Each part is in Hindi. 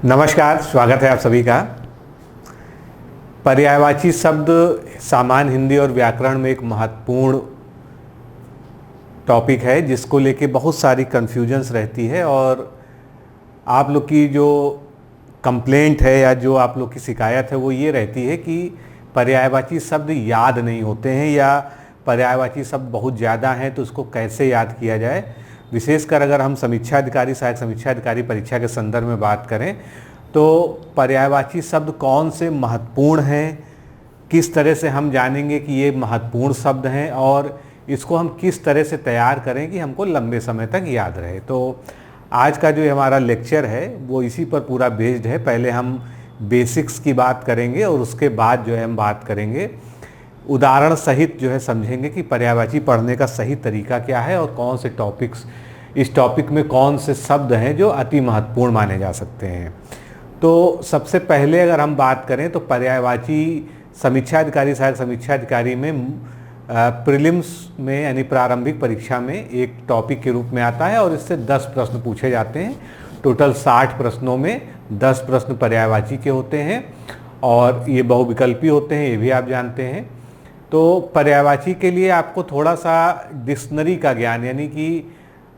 नमस्कार, स्वागत है आप सभी का। पर्यायवाची शब्द सामान्य हिंदी और व्याकरण में एक महत्वपूर्ण टॉपिक है जिसको लेके बहुत सारी कन्फ्यूजन्स रहती है और आप लोग की जो कंप्लेंट है या जो आप लोग की शिकायत है वो ये रहती है कि पर्यायवाची शब्द याद नहीं होते हैं या पर्यायवाची शब्द बहुत ज़्यादा हैं तो उसको कैसे याद किया जाए। विशेषकर अगर हम समीक्षा अधिकारी सहायक समीक्षा अधिकारी परीक्षा के संदर्भ में बात करें तो पर्यायवाची शब्द कौन से महत्वपूर्ण हैं, किस तरह से हम जानेंगे कि ये महत्वपूर्ण शब्द हैं और इसको हम किस तरह से तैयार करें कि हमको लंबे समय तक याद रहे। तो आज का जो हमारा लेक्चर है वो इसी पर पूरा बेस्ड है। पहले हम बेसिक्स की बात करेंगे और उसके बाद जो है हम बात करेंगे उदाहरण सहित जो है समझेंगे कि पर्यायवाची पढ़ने का सही तरीका क्या है और कौन से टॉपिक्स, इस टॉपिक में कौन से शब्द हैं जो अति महत्वपूर्ण माने जा सकते हैं। तो सबसे पहले अगर हम बात करें तो पर्यायवाची समीक्षा अधिकारी सहायक समीक्षा अधिकारी में प्रीलिम्स में यानी प्रारंभिक परीक्षा में एक टॉपिक के रूप में आता है और इससे 10 प्रश्न पूछे जाते हैं। टोटल 60 प्रश्नों में 10 प्रश्न पर्यायवाची के होते हैं और ये बहुविकल्पी होते हैं, ये भी आप जानते हैं। तो पर्यायवाची के लिए आपको थोड़ा सा डिक्शनरी का ज्ञान यानी कि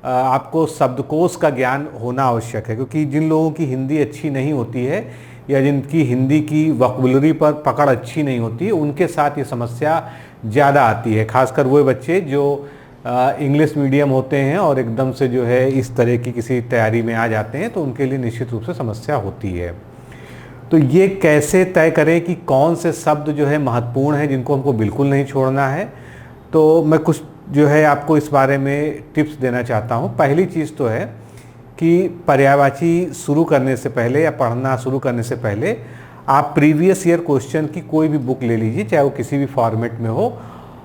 आपको शब्दकोश का ज्ञान होना आवश्यक है, क्योंकि जिन लोगों की हिंदी अच्छी नहीं होती है या जिनकी हिंदी की वोकैबुलरी पर पकड़ अच्छी नहीं होती है उनके साथ ये समस्या ज़्यादा आती है। खासकर वो बच्चे जो इंग्लिश मीडियम होते हैं और एकदम से जो है इस तरह की किसी तैयारी में आ जाते हैं तो उनके लिए निश्चित रूप से समस्या होती है। तो ये कैसे तय करें कि कौन से शब्द जो है महत्वपूर्ण हैं जिनको हमको बिल्कुल नहीं छोड़ना है, तो मैं कुछ जो है आपको इस बारे में टिप्स देना चाहता हूँ। पहली चीज़ तो है कि पर्यायवाची शुरू करने से पहले या पढ़ना शुरू करने से पहले आप प्रीवियस ईयर क्वेश्चन की कोई भी बुक ले लीजिए, चाहे वो किसी भी फॉर्मेट में हो,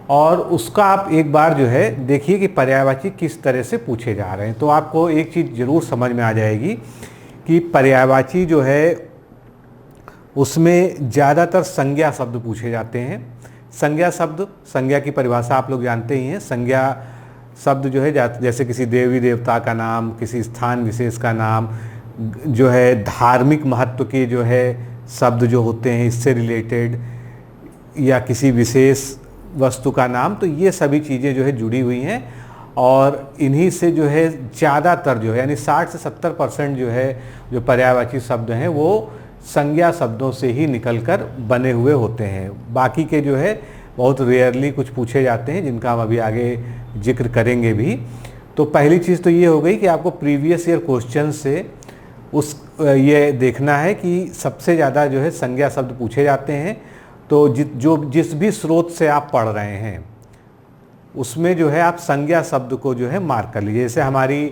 और उसका आप एक बार जो है देखिए कि पर्यायवाची किस तरह से पूछे जा रहे हैं। तो आपको एक चीज़ ज़रूर समझ में आ जाएगी कि पर्यायवाची जो है उसमें ज़्यादातर संज्ञा शब्द पूछे जाते हैं। संज्ञा शब्द, संज्ञा की परिभाषा आप लोग जानते ही हैं। संज्ञा शब्द जो है जैसे किसी देवी देवता का नाम, किसी स्थान विशेष का नाम, जो है धार्मिक महत्व के जो है शब्द जो होते हैं इससे रिलेटेड, या किसी विशेष वस्तु का नाम, तो ये सभी चीज़ें जो है जुड़ी हुई हैं और इन्हीं से जो है ज़्यादातर जो है यानी 60 से 70% जो है जो पर्यायवाची शब्द हैं वो संज्ञा शब्दों से ही निकलकर बने हुए होते हैं। बाकी के जो है बहुत रेयरली कुछ पूछे जाते हैं जिनका हम अभी आगे जिक्र करेंगे भी। तो पहली चीज़ तो ये हो गई कि आपको प्रीवियस ईयर क्वेश्चन से ये देखना है कि सबसे ज़्यादा जो है संज्ञा शब्द पूछे जाते हैं। तो जिस भी स्रोत से आप पढ़ रहे हैं उसमें जो है आप संज्ञा शब्द को जो है मार्क कर लीजिए। जैसे हमारी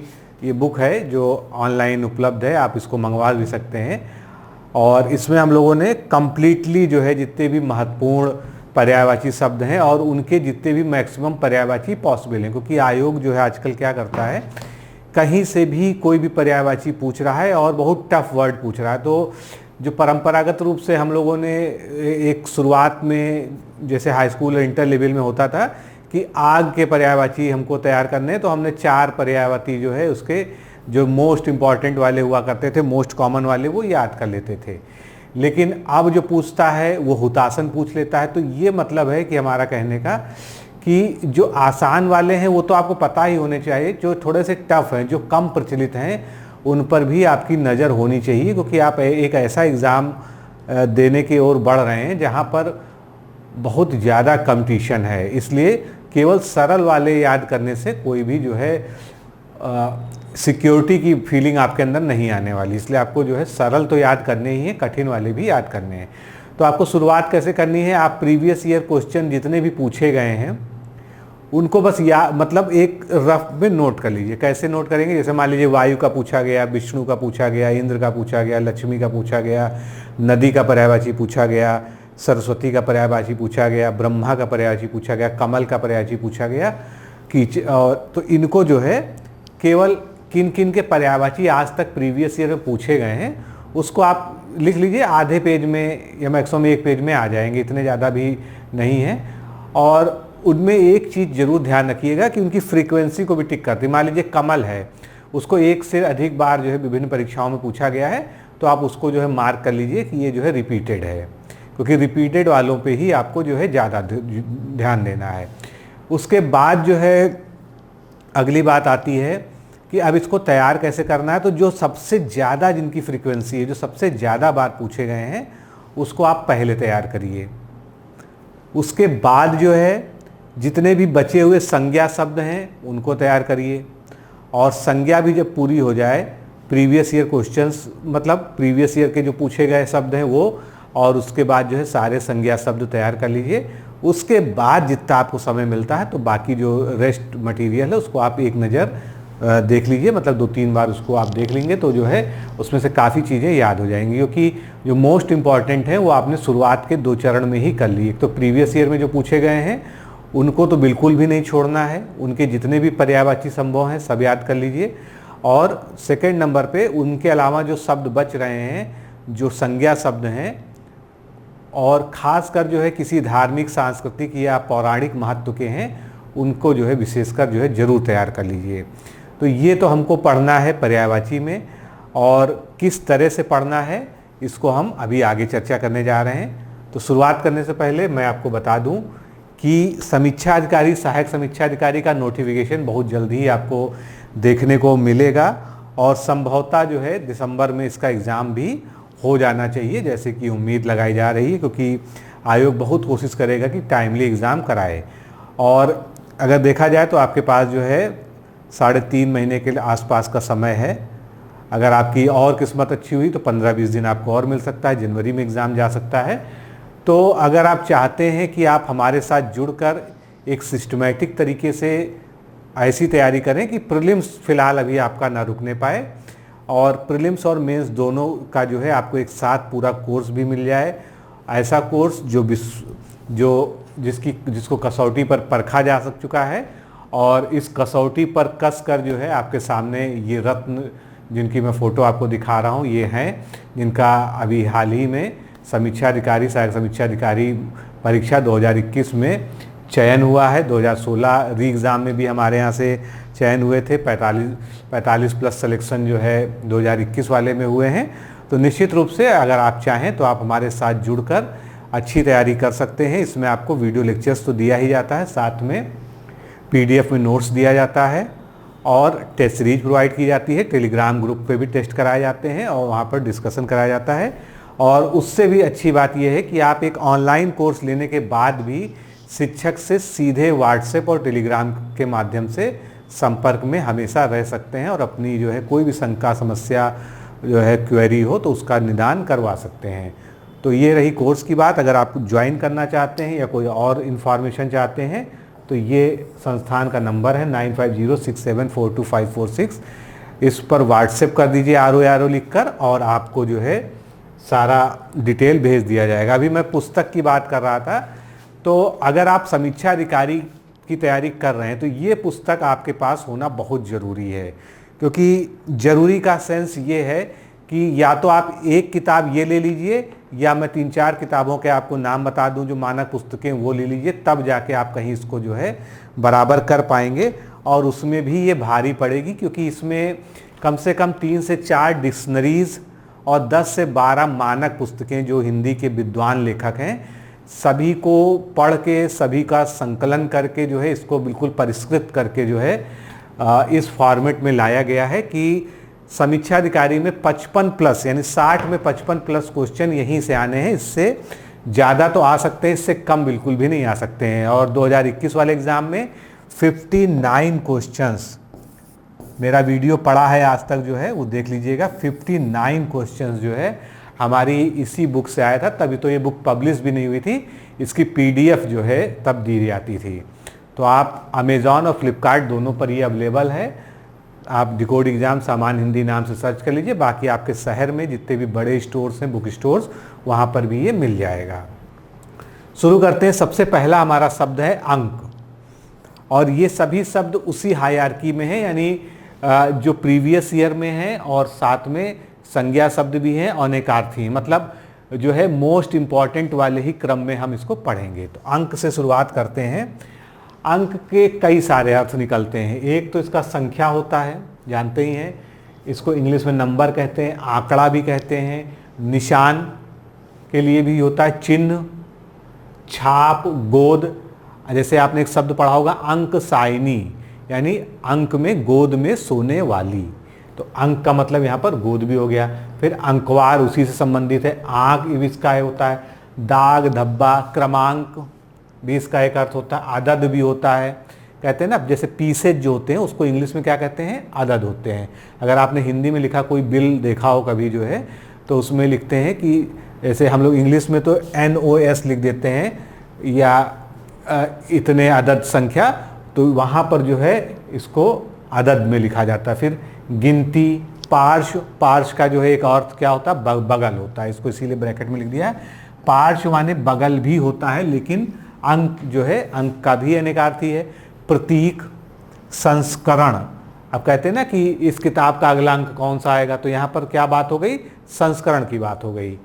ये बुक है जो ऑनलाइन उपलब्ध है, आप इसको मंगवा भी सकते हैं और इसमें हम लोगों ने कम्प्लीटली जो है जितने भी महत्वपूर्ण पर्यायवाची शब्द हैं और उनके जितने भी मैक्सिमम पर्यायवाची पॉसिबल हैं, क्योंकि आयोग जो है आजकल क्या करता है, कहीं से भी कोई भी पर्यायवाची पूछ रहा है और बहुत टफ वर्ड पूछ रहा है। तो जो परंपरागत रूप से हम लोगों ने एक शुरुआत में जैसे हाई स्कूल और इंटर लेवल में होता था कि आग के पर्यायवाची हमको तैयार करने, तो हमने 4 पर्यायवाची जो है उसके जो मोस्ट इम्पॉर्टेंट वाले हुआ करते थे, मोस्ट कॉमन वाले, वो याद कर लेते थे। लेकिन अब जो पूछता है वो हुतासन पूछ लेता है। तो ये मतलब है कि हमारा कहने का कि जो आसान वाले हैं वो तो आपको पता ही होने चाहिए, जो थोड़े से टफ हैं, जो कम प्रचलित हैं, उन पर भी आपकी नज़र होनी चाहिए, क्योंकि आप एक ऐसा एग्ज़ाम देने की ओर बढ़ रहे हैं जहाँ पर बहुत ज़्यादा कंपटीशन है। इसलिए केवल सरल वाले याद करने से कोई भी जो है सिक्योरिटी की फीलिंग आपके अंदर नहीं आने वाली। इसलिए आपको जो है सरल तो याद करने ही है, कठिन वाले भी याद करने हैं। तो आपको शुरुआत कैसे करनी है, आप प्रीवियस ईयर क्वेश्चन जितने भी पूछे गए हैं उनको बस मतलब एक रफ में नोट कर लीजिए। कैसे नोट करेंगे, जैसे मान लीजिए वायु का पूछा गया, विष्णु का पूछा गया, इंद्र का पूछा गया, लक्ष्मी का पूछा गया, नदी का पर्यायवाची पूछा गया, सरस्वती का पर्यायवाची पूछा गया, ब्रह्मा का पर्यायवाची पूछा गया, कमल का पर्यायवाची पूछा गया, तो इनको जो है केवल किन किन के पर्यायवाची आज तक प्रीवियस ईयर में पूछे गए हैं उसको आप लिख लीजिए। आधे पेज में या मैक्सिमम 1 पेज में आ जाएंगे, इतने ज़्यादा भी नहीं है। और उनमें एक चीज़ ज़रूर ध्यान रखिएगा कि उनकी फ्रीक्वेंसी को भी टिक करती। मान लीजिए कमल है, उसको 1 से अधिक बार जो है विभिन्न परीक्षाओं में पूछा गया है, तो आप उसको जो है मार्क कर लीजिए कि ये जो है रिपीटेड है, क्योंकि रिपीटेड वालों पे ही आपको जो है ज़्यादा ध्यान देना है। उसके बाद जो है अगली बात आती है कि अब इसको तैयार कैसे करना है। तो जो सबसे ज़्यादा जिनकी फ्रीक्वेंसी है, जो सबसे ज़्यादा बार पूछे गए हैं, उसको आप पहले तैयार करिए। उसके बाद जो है जितने भी बचे हुए संज्ञा शब्द हैं उनको तैयार करिए, और संज्ञा भी जब पूरी हो जाए, प्रीवियस ईयर क्वेश्चंस मतलब प्रीवियस ईयर के जो पूछे गए शब्द हैं वो, और उसके बाद जो है सारे संज्ञा शब्द तैयार कर लीजिए। उसके बाद जितना आपको समय मिलता है तो बाकी जो रेस्ट मटेरियल है उसको आप एक नज़र देख लीजिए, मतलब 2-3 बार उसको आप देख लेंगे तो जो है उसमें से काफ़ी चीज़ें याद हो जाएंगी, क्योंकि जो मोस्ट इम्पॉर्टेंट है वो आपने शुरुआत के 2 चरण में ही कर ली। एक तो प्रीवियस ईयर में जो पूछे गए हैं उनको तो बिल्कुल भी नहीं छोड़ना है, उनके जितने भी पर्यायवाची संभव हैं सब याद कर लीजिए। और सेकेंड नंबर पे उनके अलावा जो शब्द बच रहे हैं, जो संज्ञा शब्द हैं, और ख़ासकर जो है किसी धार्मिक, सांस्कृतिक या पौराणिक महत्व के हैं, उनको जो है विशेषकर जो है ज़रूर तैयार कर लीजिए। तो ये तो हमको पढ़ना है पर्यायवाची में, और किस तरह से पढ़ना है इसको हम अभी आगे चर्चा करने जा रहे हैं। तो शुरुआत करने से पहले मैं आपको बता दूं कि समीक्षा अधिकारी, सहायक समीक्षा अधिकारी का नोटिफिकेशन बहुत जल्दी ही आपको देखने को मिलेगा, और संभवतः जो है दिसंबर में इसका एग्ज़ाम भी हो जाना चाहिए, जैसे कि उम्मीद लगाई जा रही है, क्योंकि आयोग बहुत कोशिश करेगा कि टाइमली एग्ज़ाम कराए। और अगर देखा जाए तो आपके पास जो है 3.5 महीने के आसपास का समय है। अगर आपकी और किस्मत अच्छी हुई तो 15-20 दिन आपको और मिल सकता है, जनवरी में एग्ज़ाम जा सकता है। तो अगर आप चाहते हैं कि आप हमारे साथ जुड़कर एक सिस्टमेटिक तरीके से ऐसी तैयारी करें कि प्रीलिम्स फ़िलहाल अभी आपका ना रुकने पाए, और प्रीलिम्स और मेंस दोनों का जो है आपको एक साथ पूरा कोर्स भी मिल जाए, ऐसा कोर्स जिसको कसौटी पर परखा जा चुका है, और इस कसौटी पर कस कर जो है आपके सामने ये रत्न, जिनकी मैं फ़ोटो आपको दिखा रहा हूँ, ये हैं जिनका अभी हाल ही में समीक्षा अधिकारी, सहायक समीक्षा अधिकारी परीक्षा 2021 में चयन हुआ है। 2016 री एग्ज़ाम में भी हमारे यहाँ से चयन हुए थे, 45 प्लस सिलेक्शन जो है 2021 वाले में हुए हैं। तो निश्चित रूप से अगर आप चाहें तो आप हमारे साथ जुड़कर अच्छी तैयारी कर सकते हैं। इसमें आपको वीडियो लेक्चर्स तो दिया ही जाता है, साथ में PDF में नोट्स दिया जाता है, और टेस्ट सीरीज प्रोवाइड की जाती है। टेलीग्राम ग्रुप पे भी टेस्ट कराए जाते हैं और वहाँ पर डिस्कशन कराया जाता है। और उससे भी अच्छी बात यह है कि आप एक ऑनलाइन कोर्स लेने के बाद भी शिक्षक से सीधे व्हाट्सएप और टेलीग्राम के माध्यम से संपर्क में हमेशा रह सकते हैं, और अपनी जो है कोई भी शंका, समस्या जो है क्वेरी हो तो उसका निदान करवा सकते हैं। तो ये रही कोर्स की बात। अगर आप ज्वाइन करना चाहते हैं या कोई और इन्फॉर्मेशन चाहते हैं तो ये संस्थान का नंबर है 9506742546। इस पर व्हाट्सएप कर दीजिए RO लिखकर, और आपको जो है सारा डिटेल भेज दिया जाएगा। अभी मैं पुस्तक की बात कर रहा था, तो अगर आप समीक्षा अधिकारी की तैयारी कर रहे हैं तो ये पुस्तक आपके पास होना बहुत ज़रूरी है, क्योंकि ज़रूरी का सेंस ये है कि या तो आप एक किताब ये ले लीजिए, या मैं 3-4 किताबों के आपको नाम बता दूं जो मानक पुस्तकें, वो ले लीजिए, तब जाके आप कहीं इसको जो है बराबर कर पाएंगे। और उसमें भी ये भारी पड़ेगी, क्योंकि इसमें कम से कम 3 से 4 डिक्शनरीज़ और 10 से 12 मानक पुस्तकें जो हिंदी के विद्वान लेखक हैं, सभी को पढ़ के, सभी का संकलन करके जो है इसको बिल्कुल परिष्कृत करके जो है इस फॉर्मेट में लाया गया है कि समीक्षा अधिकारी में 55 प्लस, यानी 60 में 55 प्लस क्वेश्चन यहीं से आने हैं। इससे ज़्यादा तो आ सकते हैं, इससे कम बिल्कुल भी नहीं आ सकते हैं। और 2021 वाले एग्ज़ाम में 59 क्वेश्चंस, मेरा वीडियो पड़ा है आज तक जो है वो देख लीजिएगा, 59 क्वेश्चंस जो है हमारी इसी बुक से आया था। तभी तो ये बुक पब्लिश भी नहीं हुई थी, इसकी PDF जो है तब दी जाती थी। तो आप अमेज़ॉन और फ्लिपकार्ट दोनों पर ये अवेलेबल है। आप डिकोड एग्ज़ाम सामान्य हिंदी नाम से सर्च कर लीजिए, बाकी आपके शहर में जितने भी बड़े स्टोर्स हैं, बुक स्टोर्स, वहाँ पर भी ये मिल जाएगा। शुरू करते हैं। सबसे पहला हमारा शब्द है अंक, और ये सभी शब्द उसी हायरार्की में है, यानी जो प्रीवियस ईयर में है, और साथ में संज्ञा शब्द भी हैं, अनेकार्थी, मतलब जो है मोस्ट इम्पॉर्टेंट वाले ही क्रम में हम इसको पढ़ेंगे। तो अंक से शुरुआत करते हैं। अंक के कई सारे अर्थ निकलते हैं। एक तो इसका संख्या होता है, जानते ही हैं इसको इंग्लिश में नंबर कहते हैं, आंकड़ा भी कहते हैं, निशान के लिए भी होता है, चिन्ह, छाप, गोद। जैसे आपने एक शब्द पढ़ा होगा अंक साइनी, यानी अंक में गोद में सोने वाली, तो अंक का मतलब यहाँ पर गोद भी हो गया। फिर अंकवार उसी से संबंधित है, आंक भी इसका होता है, दाग, धब्बा, क्रमांक भी इसका एक अर्थ होता है, अदद भी होता है। कहते हैं ना, जैसे पीसेज जो होते हैं उसको इंग्लिश में क्या कहते हैं, अदद होते हैं। अगर आपने हिंदी में लिखा कोई बिल देखा हो कभी जो है, तो उसमें लिखते हैं कि जैसे हम लोग इंग्लिश में तो NOS लिख देते हैं या इतने अदद संख्या, तो वहाँ पर जो है इसको अदद में लिखा जाता है। फिर गिनती, पार्श्व, पार्श्व का जो है एक अर्थ क्या होता है, बगल होता है, इसको इसीलिए ब्रैकेट में लिख दिया है। पार्श्व माने बगल भी होता है, लेकिन अंक जो है, अंक का भी अनेकार्थी है। प्रतीक, संस्करण, अब कहते हैं ना कि इस किताब का अगला अंक कौन सा आएगा, तो यहाँ पर क्या बात हो गई, संस्करण की बात हो गई।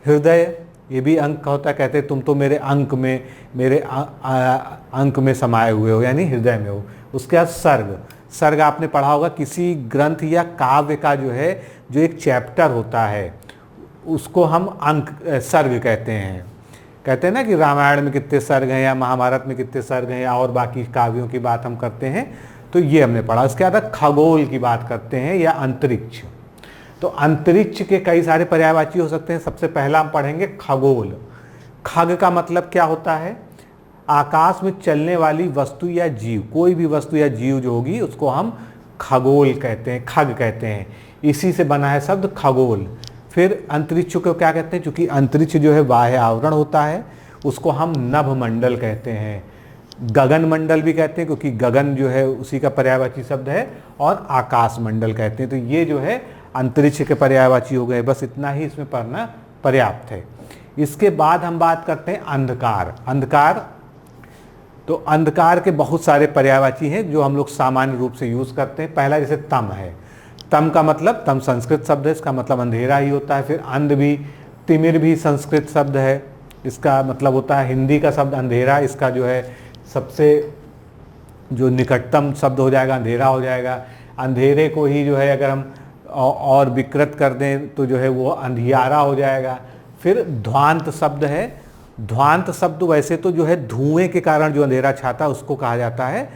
हृदय, ये भी अंक का होता है, कहते हैं तुम तो मेरे अंक में, मेरे अंक में समाये हुए हो, यानी हृदय में हो। उसके बाद सर्ग, सर्ग आपने पढ़ा होगा, किसी ग्रंथ या काव्य का जो है, जो एक चैप्टर होता है उसको हम अंक सर्ग कहते हैं। कहते हैं ना कि रामायण में कितने सर्ग हैं या महाभारत में कितने सर्ग हैं, या और बाकी काव्यों की बात हम करते हैं, तो ये हमने पढ़ा। उसके बाद खगोल की बात करते हैं या अंतरिक्ष, तो अंतरिक्ष के कई सारे पर्यायवाची हो सकते हैं। सबसे पहला हम पढ़ेंगे खगोल। खग का मतलब क्या होता है, आकाश में चलने वाली वस्तु या जीव, कोई भी वस्तु या जीव जो होगी उसको हम खगोल कहते हैं, खग कहते हैं, इसी से बना है शब्द खगोल। फिर अंतरिक्ष को क्या कहते हैं, चूंकि अंतरिक्ष जो है बाह्य आवरण होता है, उसको हम नभमंडल कहते हैं। गगन मंडल भी कहते हैं, क्योंकि गगन जो है उसी का पर्यायवाची शब्द है, और आकाश मंडल कहते हैं। तो ये जो है अंतरिक्ष के पर्यायवाची हो गए, बस इतना ही इसमें पढ़ना पर्याप्त है। इसके बाद हम बात करते हैं अंधकार। अंधकार, तो अंधकार के बहुत सारे पर्यायवाची हैं जो हम लोग सामान्य रूप से यूज करते हैं। पहला जैसे तम है, तम का मतलब, तम संस्कृत शब्द है, इसका मतलब अंधेरा ही होता है। फिर अंध भी, तिमिर भी संस्कृत शब्द है, इसका मतलब होता है, हिंदी का शब्द अंधेरा, इसका जो है सबसे जो निकटतम शब्द हो जाएगा अंधेरा हो जाएगा। अंधेरे को ही जो है अगर हम और विकृत कर दें तो जो है वो अंधियारा हो जाएगा। फिर ध्वांत शब्द है, ध्वांत शब्द वैसे तो जो है धुएं के कारण जो अंधेरा छाता है उसको कहा जाता है,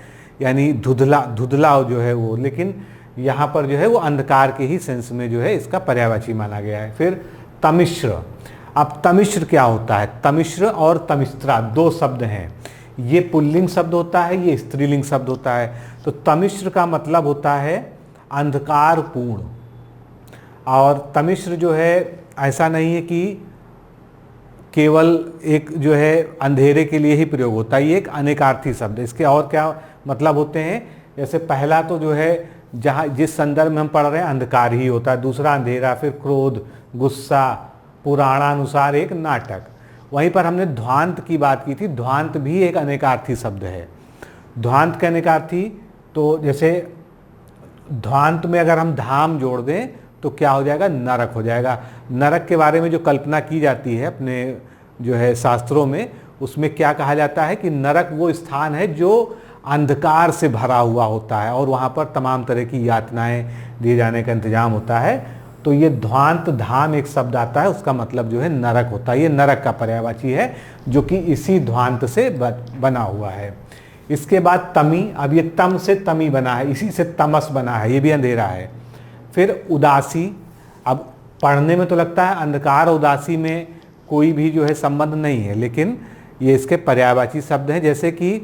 यानी धुंधला, धुंधला जो है वो, लेकिन यहाँ पर जो है वो अंधकार के ही सेंस में जो है इसका पर्यायवाची माना गया है। फिर तमिश्र, अब तमिश्र क्या होता है, तमिश्र और तमिश्रा दो शब्द हैं, ये पुल्लिंग शब्द होता है, ये स्त्रीलिंग शब्द होता है। तो तमिश्र का मतलब होता है अंधकारपूर्ण, और तमिश्र जो है ऐसा नहीं है कि केवल एक जो है अंधेरे के लिए ही प्रयोग होता है, ये एक अनेकार्थी शब्द है। इसके और क्या मतलब होते हैं, जैसे पहला तो जो है जहाँ जिस संदर्भ में हम पढ़ रहे हैं अंधकार ही होता है, दूसरा अंधेरा, फिर क्रोध, गुस्सा, पुराणानुसार एक नाटक। वहीं पर हमने ध्वांत की बात की थी, ध्वांत भी एक अनेकार्थी शब्द है। ध्वांत के अनेकार्थी, तो जैसे ध्वांत में अगर हम धाम जोड़ दें तो क्या हो जाएगा, नरक हो जाएगा। नरक के बारे में जो कल्पना की जाती है अपने जो है शास्त्रों में, उसमें क्या कहा जाता है कि नरक वो स्थान है जो अंधकार से भरा हुआ होता है और वहाँ पर तमाम तरह की यातनाएं दिए जाने का इंतजाम होता है। तो ये ध्वांत धाम एक शब्द आता है, उसका मतलब जो है नरक होता है, ये नरक का पर्यायवाची है जो कि इसी ध्वांत से बना हुआ है। इसके बाद तमी, अब ये तम से तमी बना है, इसी से तमस बना है, ये भी अंधेरा है। फिर उदासी, अब पढ़ने में तो लगता है अंधकार और उदासी में कोई भी जो है संबंध नहीं है, लेकिन ये इसके पर्यायवाची शब्द हैं। जैसे कि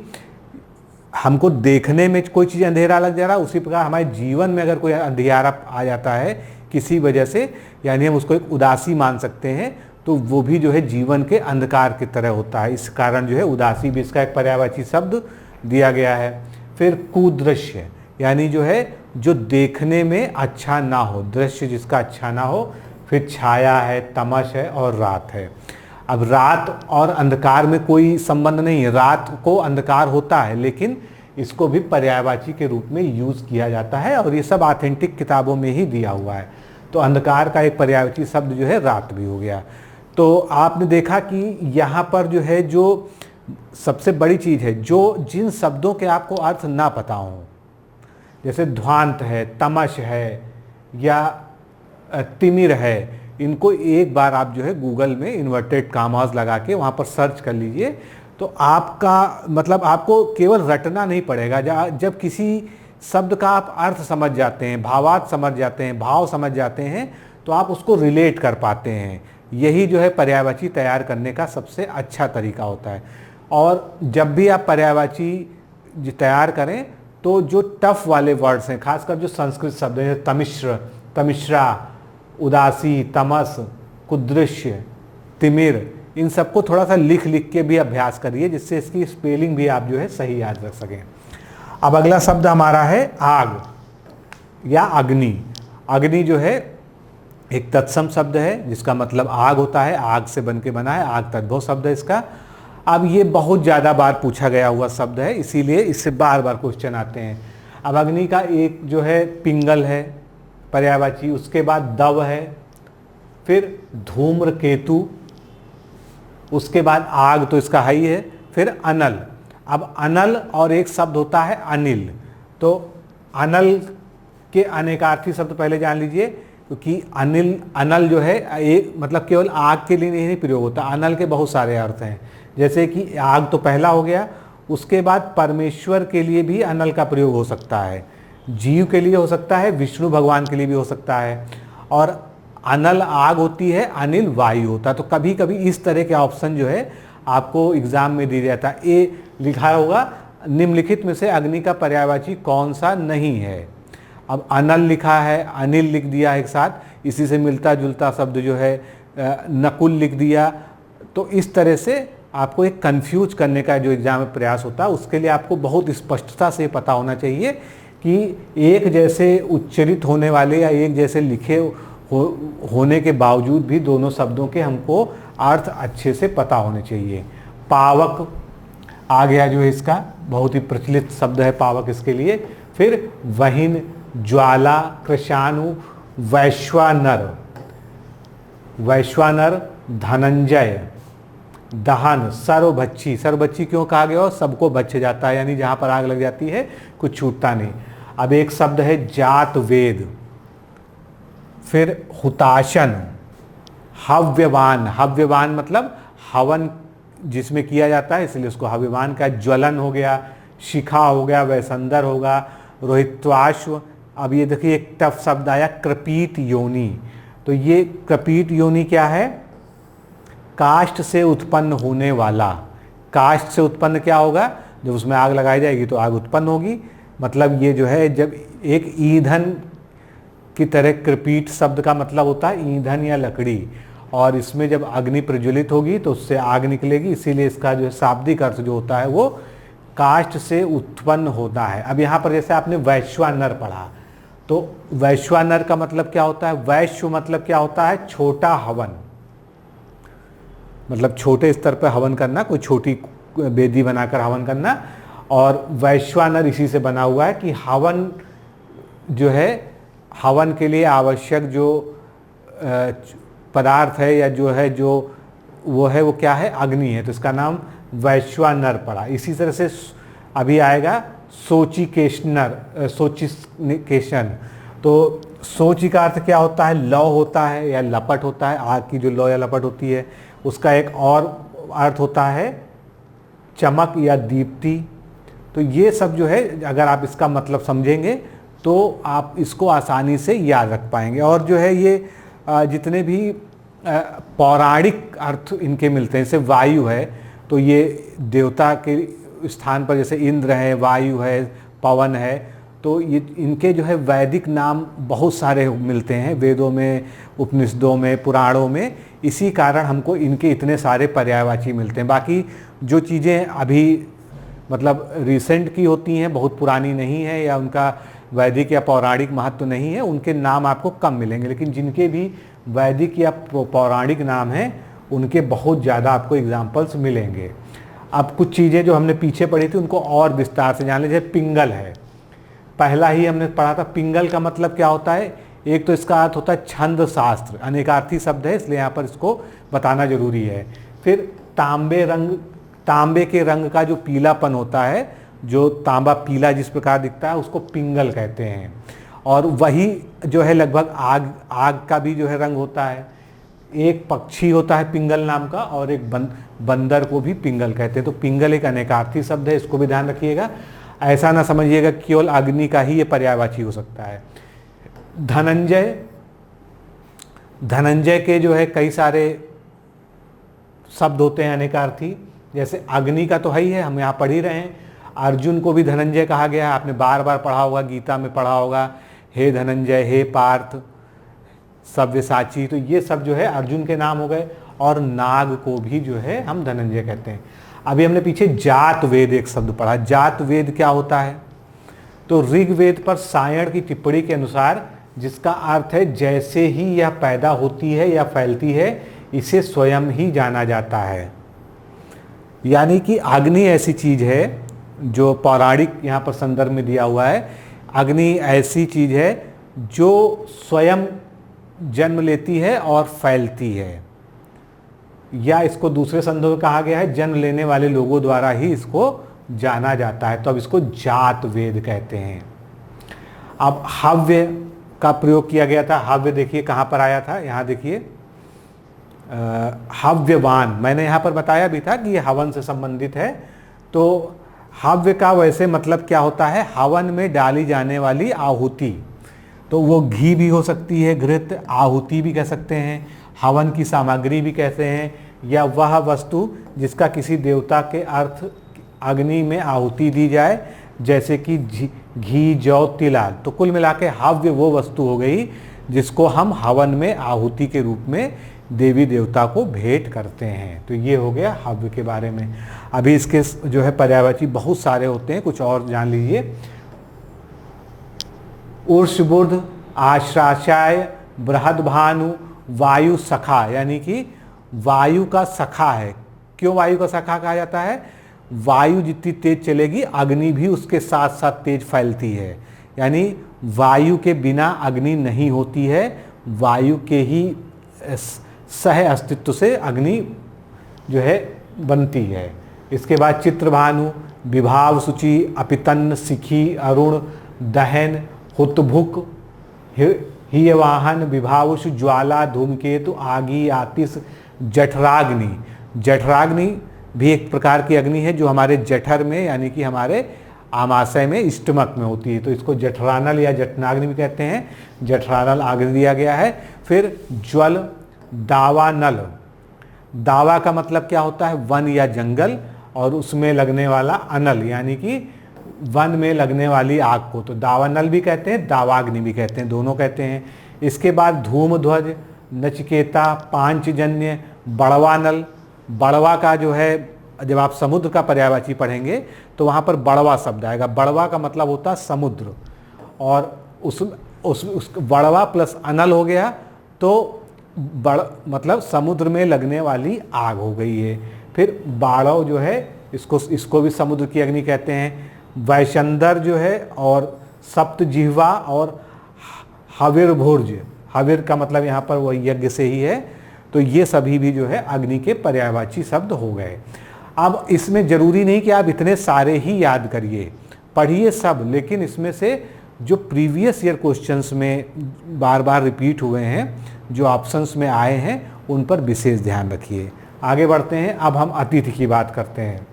हमको देखने में कोई चीज़ अंधेरा लग जा रहा है, उसी प्रकार हमारे जीवन में अगर कोई अंधियारा आ जाता है किसी वजह से, यानी हम उसको एक उदासी मान सकते हैं, तो वो भी जो है जीवन के अंधकार की तरह होता है। इस कारण जो है उदासी भी इसका एक पर्यायवाची शब्द दिया गया है। फिर कुदृश्य, यानी जो है जो देखने में अच्छा ना हो, दृश्य जिसका अच्छा ना हो। फिर छाया है, तमस है और रात है। अब रात और अंधकार में कोई संबंध नहीं है, रात को अंधकार होता है, लेकिन इसको भी पर्यायवाची के रूप में यूज किया जाता है और ये सब ऑथेंटिक किताबों में ही दिया हुआ है। तो अंधकार का एक पर्यायवाची शब्द जो है रात भी हो गया। तो आपने देखा कि यहाँ पर जो है जो सबसे बड़ी चीज़ है, जो जिन शब्दों के आपको अर्थ ना पता हो, जैसे ध्वांत है, तमश है, या तिमिर है, इनको एक बार आप जो है गूगल में इन्वर्टेड कामास लगा के वहाँ पर सर्च कर लीजिए, तो आपका मतलब आपको केवल रटना नहीं पड़ेगा। जब किसी शब्द का आप अर्थ समझ जाते हैं, भावार्थ समझ जाते हैं, भाव समझ जाते हैं, तो आप उसको रिलेट कर पाते हैं। यही जो है पर्यायवाची तैयार करने का सबसे अच्छा तरीका होता है। और जब भी आप पर्यायवाची तैयार करें तो जो टफ वाले वर्ड्स हैं, खासकर जो संस्कृत शब्द हैं, तमिश्र, तमिश्रा, उदासी, तमस, कुदृश्य, तिमिर, इन सबको थोड़ा सा लिख लिख के भी अभ्यास करिए, जिससे इसकी स्पेलिंग भी आप जो है सही याद रख सकें। अब अगला शब्द हमारा है आग या अग्नि। अग्नि जो है एक तत्सम शब्द है जिसका मतलब आग होता है, आग से बन के बना है, आग तद्भव शब्द है इसका। अब ये बहुत ज़्यादा बार पूछा गया हुआ शब्द है, इसीलिए इससे बार बार क्वेश्चन आते हैं। अब अग्नि का एक जो है पिंगल है पर्यायवाची, उसके बाद दव है, फिर धूम्र केतु, उसके बाद आग तो इसका है ही है, फिर अनल। अब अनल और एक शब्द होता है अनिल, तो अनल के अनेकार्थी शब्द पहले जान लीजिए, क्योंकि अनल जो है एक मतलब केवल आग के लिए नहीं प्रयोग होता, अनल के बहुत सारे अर्थ हैं। जैसे कि आग तो पहला हो गया, उसके बाद परमेश्वर के लिए भी अनल का प्रयोग हो सकता है, जीव के लिए हो सकता है, विष्णु भगवान के लिए भी हो सकता है। और अनल आग होती है, अनिल वायु होता है। तो कभी कभी इस तरह के ऑप्शन जो है आपको एग्जाम में दिया जाता है। ए लिखा होगा निम्नलिखित में से अग्नि का पर्यायवाची कौन सा नहीं है। अब अनल लिखा है, अनिल लिख दिया एक साथ, इसी से मिलता जुलता शब्द जो है नकुल लिख दिया। तो इस तरह से आपको एक कंफ्यूज करने का जो एग्जाम में प्रयास होता है, उसके लिए आपको बहुत स्पष्टता से पता होना चाहिए कि एक जैसे उच्चरित होने वाले या एक जैसे लिखे होने के बावजूद भी दोनों शब्दों के हमको अर्थ अच्छे से पता होने चाहिए। पावक आ गया जो है, इसका बहुत ही प्रचलित शब्द है पावक इसके लिए। फिर वहिन, ज्वाला, कृशाणु, वैश्वानर, वैश्वानर, धनंजय, दहन, सर्वभक्षी। सर्वभक्षी क्यों कहा गया? और सबको भक्ष जाता है, यानी जहाँ पर आग लग जाती है कुछ छूटता नहीं। अब एक शब्द है जात वेद, फिर हुताशन, हव्यवान। हव्यवान मतलब हवन जिसमें किया जाता है, इसलिए उसको हव्यवान का। ज्वलन हो गया, शिखा हो गया, वैसंदर होगा, रोहित्वाश्व। अब ये देखिए एक टफ शब्द आया कृपीत योनि। तो ये कृपीत योनि क्या है? काष्ठ से उत्पन्न होने वाला। काष्ठ से उत्पन्न क्या होगा? जब उसमें आग लगाई जाएगी तो आग उत्पन्न होगी। मतलब ये जो है जब एक ईंधन की तरह कृपीट शब्द का मतलब होता है ईंधन या लकड़ी, और इसमें जब अग्नि प्रज्वलित होगी तो उससे आग निकलेगी, इसीलिए इसका जो शाब्दिक अर्थ जो होता है वो काष्ठ से उत्पन्न होता है। अब यहाँ पर जैसे आपने वैश्वानर पढ़ा, तो वैश्वानर का मतलब क्या होता है? वैश्व मतलब क्या होता है? छोटा हवन, मतलब छोटे स्तर पर हवन करना, कोई छोटी वेदी बनाकर हवन करना। और वैश्वानर इसी से बना हुआ है कि हवन जो है, हवन के लिए आवश्यक जो पदार्थ है या जो है जो वो है वो क्या है? अग्नि है, तो इसका नाम वैश्वानर पड़ा। इसी तरह से अभी आएगा सोचिकेशनर, सोचिकेशन। तो सोची का अर्थ क्या होता है? लौ होता है या लपट होता है, आग की जो लौ या लपट होती है उसका एक और अर्थ होता है चमक या दीप्ति। तो ये सब जो है अगर आप इसका मतलब समझेंगे तो आप इसको आसानी से याद रख पाएंगे। और जो है ये जितने भी पौराणिक अर्थ इनके मिलते हैं, जैसे वायु है तो ये देवता के स्थान पर, जैसे इंद्र है, वायु है, पवन है, तो ये इनके जो है वैदिक नाम बहुत सारे मिलते हैं वेदों में, उपनिषदों में, पुराणों में। इसी कारण हमको इनके इतने सारे पर्यायवाची मिलते हैं। बाकी जो चीज़ें अभी मतलब रिसेंट की होती हैं, बहुत पुरानी नहीं है या उनका वैदिक या पौराणिक महत्व नहीं है, उनके नाम आपको कम मिलेंगे। लेकिन जिनके भी वैदिक या पौराणिक नाम हैं उनके बहुत ज़्यादा आपको एग्जाम्पल्स मिलेंगे। अब कुछ चीज़ें जो हमने पीछे पढ़ी थी उनको और विस्तार से जान लीजिए। पिंगल है, पहला ही हमने पढ़ा था। पिंगल का मतलब क्या होता है? एक तो इसका अर्थ होता है छंद शास्त्र, अनेकार्थी शब्द है इसलिए यहाँ पर इसको बताना जरूरी है। फिर तांबे रंग, तांबे के रंग का जो पीलापन होता है, जो तांबा पीला जिस प्रकार दिखता है उसको पिंगल कहते हैं। और वही जो है लगभग आग आग का भी जो है रंग होता है। एक पक्षी होता है पिंगल नाम का, और एक बंदर को भी पिंगल कहते हैं। तो पिंगल एक अनेकार्थी शब्द है, इसको भी ध्यान रखिएगा। ऐसा ना समझिएगा केवल अग्नि का ही ये पर्यायवाची हो सकता है। धनंजय, धनंजय के जो है कई सारे शब्द होते हैं अनेकार्थी। जैसे अग्नि का तो है ही है, हम यहाँ पढ़ ही रहे हैं। अर्जुन को भी धनंजय कहा गया है, आपने बार बार पढ़ा होगा, गीता में पढ़ा होगा, हे धनंजय, हे पार्थ, सव्यसाची। तो ये सब जो है अर्जुन के नाम हो गए। और नाग को भी जो है हम धनंजय कहते हैं। अभी हमने पीछे जात वेद एक शब्द पढ़ा। जात वेद क्या होता है? तो ऋग्वेद पर सायण की टिप्पणी के अनुसार जिसका अर्थ है जैसे ही यह पैदा होती है या फैलती है, इसे स्वयं ही जाना जाता है। यानी कि अग्नि ऐसी चीज है जो पौराणिक यहाँ पर संदर्भ में दिया हुआ है। अग्नि ऐसी चीज है जो स्वयं जन्म लेती है और फैलती है, या इसको दूसरे संदर्भ में कहा गया है जन्म लेने वाले लोगों द्वारा ही इसको जाना जाता है। तो अब इसको जात वेद कहते हैं। अब हव्य का प्रयोग किया गया था। हव्य देखिए कहाँ पर आया था, यहाँ देखिए हव्यवान, मैंने यहाँ पर बताया भी था कि ये हवन से संबंधित है। तो हव्य का वैसे मतलब क्या होता है? हवन में डाली जाने वाली आहुति। तो वो घी भी हो सकती है, घृत, आहुति भी कह सकते हैं, हवन की सामग्री भी कहते हैं, या वह वस्तु जिसका किसी देवता के अर्थ अग्नि में आहुति दी जाए, जैसे कि घी, जौ, तिल आदि। तो कुल मिला के हव्य वो वस्तु हो गई जिसको हम हवन में आहुति के रूप में देवी देवता को भेंट करते हैं। तो ये हो गया हव्य के बारे में। अभी इसके जो है पर्यायवाची बहुत सारे होते हैं, कुछ और जान लीजिए। उर्षबुध, आश्राशाय, बृहद्भानु, वायु सखा, यानी कि वायु का सखा है। क्यों वायु का सखा कहा जाता है? वायु जितनी तेज चलेगी अग्नि भी उसके साथ साथ तेज फैलती है। यानी वायु के बिना अग्नि नहीं होती है, वायु के ही सह अस्तित्व से अग्नि जो है बनती है। इसके बाद चित्रभानु, विभाव सूची, अपितन्न, सिखी, अरुण, दहन, हुतभुक, हियवाहन, विभावुष, ज्वाला, धूमकेतु, आगी, आतिश, जठराग्नि। जठराग्नि भी एक प्रकार की अग्नि है जो हमारे जठर में यानी कि हमारे आमाशय में, स्टमक में होती है। तो इसको जठरानल या जठराग्नि भी कहते हैं। जठरानल अग्नि दिया गया है। फिर ज्वल, दावानल। दावा का मतलब क्या होता है? वन या जंगल, और उसमें लगने वाला अनल यानी कि वन में लगने वाली आग को तो दावानल भी कहते हैं, दावाग्नि भी कहते हैं, दोनों कहते हैं। इसके बाद धूमध्वज, नचिकेता, पांचजन्य, बड़वानल। बड़वा का जो है जब आप समुद्र का पर्यायवाची पढ़ेंगे तो वहाँ पर बड़वा शब्द आएगा। बड़वा का मतलब होता है समुद्र, और उस बड़वा प्लस अनल हो गया तो मतलब समुद्र में लगने वाली आग हो गई है। फिर बाड़व जो है इसको भी समुद्र की अग्नि कहते हैं। वैशंदर जो है, और सप्तजिह्वा, और हविर्भुर्ज। हविर का मतलब यहाँ पर वह यज्ञ से ही है। तो ये सभी भी जो है अग्नि के पर्यायवाची शब्द हो गए। अब इसमें जरूरी नहीं कि आप इतने सारे ही याद करिए, पढ़िए सब, लेकिन इसमें से जो प्रीवियस ईयर क्वेश्चंस में बार बार रिपीट हुए हैं, जो ऑप्शंस में आए हैं, उन पर विशेष ध्यान रखिए। आगे बढ़ते हैं। अब हम अतिथि की बात करते हैं।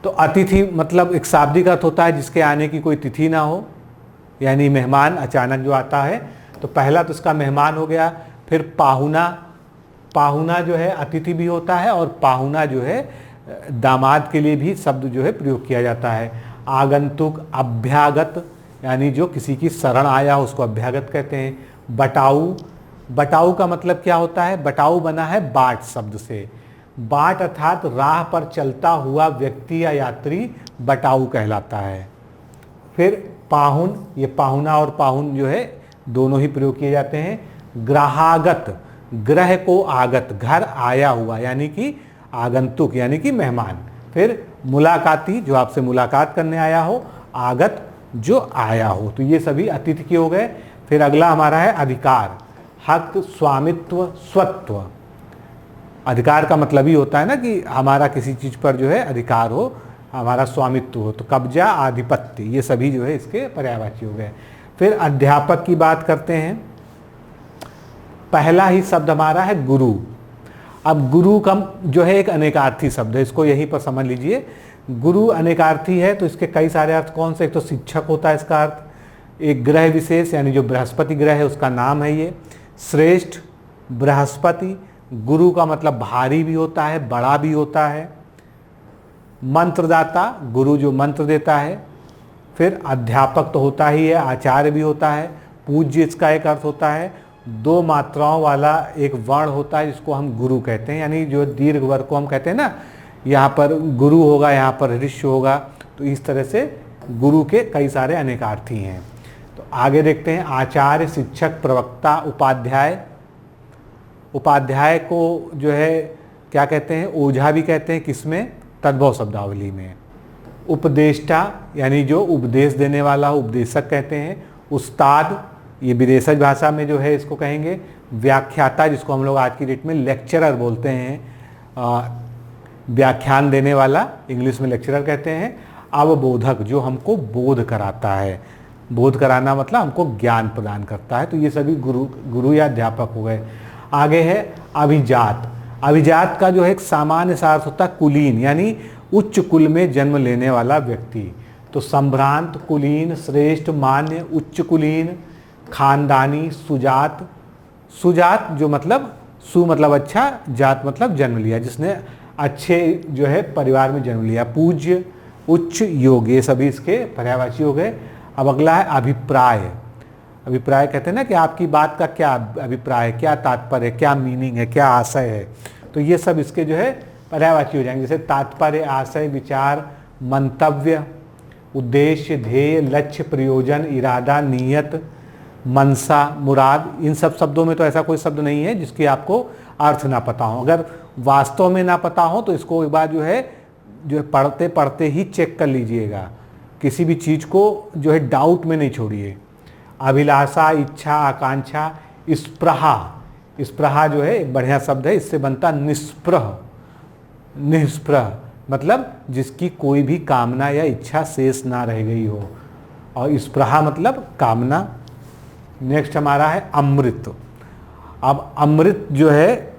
तो अतिथि मतलब एक शाब्दिक अर्थ होता है जिसके आने की कोई तिथि ना हो, यानी मेहमान अचानक जो आता है। तो पहला तो इसका मेहमान हो गया। फिर पाहुना, पाहुना जो है अतिथि भी होता है, और पाहुना जो है दामाद के लिए भी शब्द जो है प्रयोग किया जाता है। आगंतुक, अभ्यागत, यानी जो किसी की शरण आया उसको अभ्यागत कहते हैं। बटाऊ, बटाऊ का मतलब क्या होता है? बटाऊ बना है बाट शब्द से। बाट अर्थात राह पर चलता हुआ व्यक्ति या यात्री बटाऊ कहलाता है। फिर पाहुन, ये पाहुना और पाहुन जो है दोनों ही प्रयोग किए जाते हैं। ग्राहागत, ग्रह को आगत, घर आया हुआ यानी कि आगंतुक यानी कि मेहमान। फिर मुलाकाती, जो आपसे मुलाकात करने आया हो। आगत, जो आया हो। तो ये सभी अतिथि के हो गए। फिर अगला हमारा है अधिकार। हक, स्वामित्व, स्वत्व। अधिकार का मतलब ही होता है ना कि हमारा किसी चीज पर जो है अधिकार हो, हमारा स्वामित्व हो। तो कब्जा, आधिपत्य, ये सभी जो है इसके पर्यायवाची हो गए। फिर अध्यापक की बात करते हैं। पहला ही शब्द हमारा है गुरु। अब गुरु का जो है एक अनेकार्थी शब्द है, इसको यहीं पर समझ लीजिए। गुरु अनेकार्थी है तो इसके कई सारे अर्थ कौन से, एक तो शिक्षक होता है इसका अर्थ, एक ग्रह विशेष यानी जो बृहस्पति ग्रह है उसका नाम है ये, श्रेष्ठ, बृहस्पति। गुरु का मतलब भारी भी होता है, बड़ा भी होता है। मंत्रदाता, गुरु जो मंत्र देता है। फिर अध्यापक तो होता ही है, आचार्य भी होता है। पूज्य इसका एक अर्थ होता है। 2 मात्राओं वाला एक वर्ण होता है जिसको हम गुरु कहते हैं, यानी जो दीर्घ वर्ग को हम कहते हैं ना, यहाँ पर गुरु होगा, यहाँ पर ऋष्य होगा। तो इस तरह से गुरु के कई सारे अनेकार्थी हैं। तो आगे देखते हैं आचार्य, शिक्षक, प्रवक्ता, उपाध्याय। उपाध्याय को जो है क्या कहते हैं, ओझा भी कहते हैं, किसमें, तद्भव शब्दावली में। उपदेष्टा यानी जो उपदेश देने वाला, उपदेशक कहते हैं। उस्ताद, ये विदेशज भाषा में जो है इसको कहेंगे। व्याख्याता, जिसको हम लोग आज की डेट में लेक्चरर बोलते हैं, व्याख्यान देने वाला, इंग्लिश में लेक्चरर कहते हैं। अवबोधक, जो हमको बोध कराता है, बोध कराना मतलब हमको ज्ञान प्रदान करता है। तो ये सभी गुरु या अध्यापक हो गए। आगे है अभिजात। अभिजात का जो है एक सामान्य सा अर्थ होता है कुलीन, यानी उच्च कुल में जन्म लेने वाला व्यक्ति। तो संभ्रांत, कुलीन, श्रेष्ठ, मान्य, उच्च कुलीन, खानदानी, सुजात। सुजात जो मतलब सु मतलब अच्छा, जात मतलब जन्म लिया, जिसने अच्छे जो है परिवार में जन्म लिया। पूज्य, उच्च, योग्य, ये सभी इसके पर्यायवाची हो गए। अब अगला है अभिप्राय। अभिप्राय कहते हैं ना कि आपकी बात का क्या अभिप्राय है, क्या तात्पर्य है, क्या मीनिंग है, क्या आशय है। तो ये सब इसके जो है पर्यायवाची हो जाएंगे, जैसे तात्पर्य, आशय, विचार, मंतव्य, उद्देश्य, ध्येय, लक्ष्य, प्रयोजन, इरादा, नियत, मनसा, मुराद। इन सब शब्दों में तो ऐसा कोई शब्द नहीं है जिसकी आपको अर्थ ना पता हो। अगर वास्तव में ना पता हो तो इसको एक बार जो है पढ़ते पढ़ते ही चेक कर लीजिएगा, किसी भी चीज़ को जो है डाउट में नहीं छोड़िए। अभिलाषा, इच्छा, आकांक्षा, स्पृहा। स्पृहा जो है एक बढ़िया शब्द है, इससे बनता निस्पृह। निस्पृह मतलब जिसकी कोई भी कामना या इच्छा शेष ना रह गई हो, और स्पृहा मतलब कामना। नेक्स्ट हमारा है अमृत। अब अमृत जो है,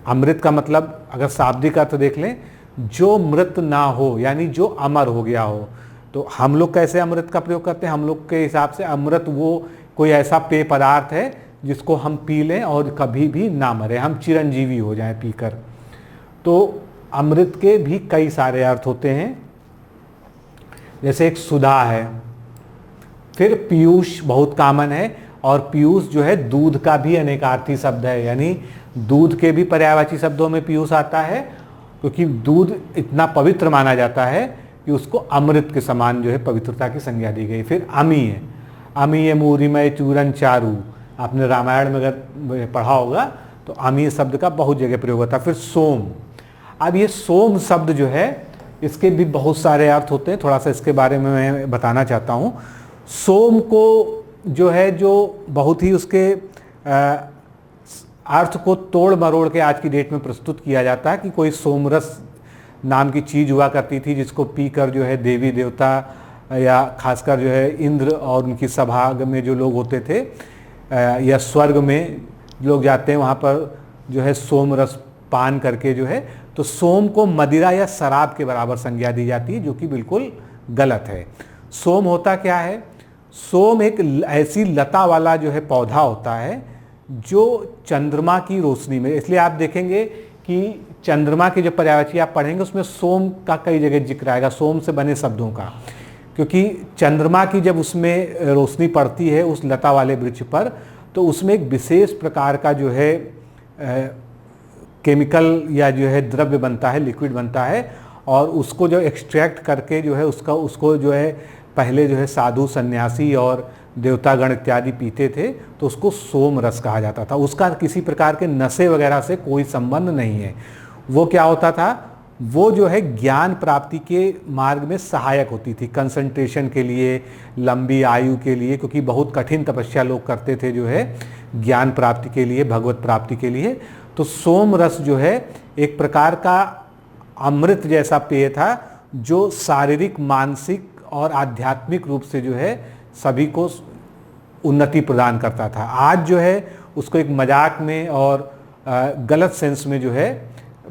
अमृत का मतलब अगर शाब्दिक अर्थ देख लें, जो मृत ना हो यानी जो अमर हो गया हो। तो हम लोग कैसे अमृत का प्रयोग करते हैं, हम लोग के हिसाब से अमृत वो कोई ऐसा पेय पदार्थ है जिसको हम पी लें और कभी भी ना मरे, हम चिरंजीवी हो जाएं पीकर। तो अमृत के भी कई सारे अर्थ होते हैं, जैसे एक सुधा है। फिर पीयूष बहुत कॉमन है, और पीयूष जो है दूध का भी अनेकार्थी शब्द है, यानी दूध के भी पर्यायवाची शब्दों में पीयूष आता है, क्योंकि दूध इतना पवित्र माना जाता है कि उसको अमृत के समान जो है पवित्रता की संज्ञा दी गई। फिर अमीय, अमीय मूरिमय चूरन चारू, आपने रामायण में अगर पढ़ा होगा तो अमीय शब्द का बहुत जगह प्रयोग होता है। फिर सोम। अब ये सोम शब्द जो है इसके भी बहुत सारे अर्थ होते हैं, थोड़ा सा इसके बारे में मैं बताना चाहता हूँ। सोम को जो है जो बहुत ही उसके अर्थ को तोड़ मरोड़ के आज की डेट में प्रस्तुत किया जाता है कि कोई सोमरस नाम की चीज़ हुआ करती थी जिसको पीकर जो है देवी देवता या खासकर जो है इंद्र और उनकी सभा में जो लोग होते थे या स्वर्ग में लोग जाते हैं, वहाँ पर जो है सोम रस पान करके जो है, तो सोम को मदिरा या शराब के बराबर संज्ञा दी जाती है, जो कि बिल्कुल गलत है। सोम होता क्या है, सोम एक ऐसी लता वाला जो है पौधा होता है जो चंद्रमा की रोशनी में, इसलिए आप देखेंगे कि चंद्रमा के जो पर्यायवाची आप पढ़ेंगे उसमें सोम का कई जगह जिक्र आएगा, सोम से बने शब्दों का, क्योंकि चंद्रमा की जब उसमें रोशनी पड़ती है उस लता वाले वृक्ष पर, तो उसमें एक विशेष प्रकार का जो है केमिकल या जो है द्रव्य बनता है, लिक्विड बनता है, और उसको जो एक्सट्रैक्ट करके जो है उसको जो है पहले जो है साधु सन्यासी और देवतागण इत्यादि पीते थे, तो उसको सोम रस कहा जाता था। उसका किसी प्रकार के नशे वगैरह से कोई संबंध नहीं है। वो क्या होता था, वो जो है ज्ञान प्राप्ति के मार्ग में सहायक होती थी, कंसंट्रेशन के लिए, लंबी आयु के लिए, क्योंकि बहुत कठिन तपस्या लोग करते थे जो है ज्ञान प्राप्ति के लिए, भगवत प्राप्ति के लिए। तो सोम रस जो है एक प्रकार का अमृत जैसा पेय था जो शारीरिक, मानसिक और आध्यात्मिक रूप से जो है सभी को उन्नति प्रदान करता था। आज जो है उसको एक मजाक में और गलत सेंस में जो है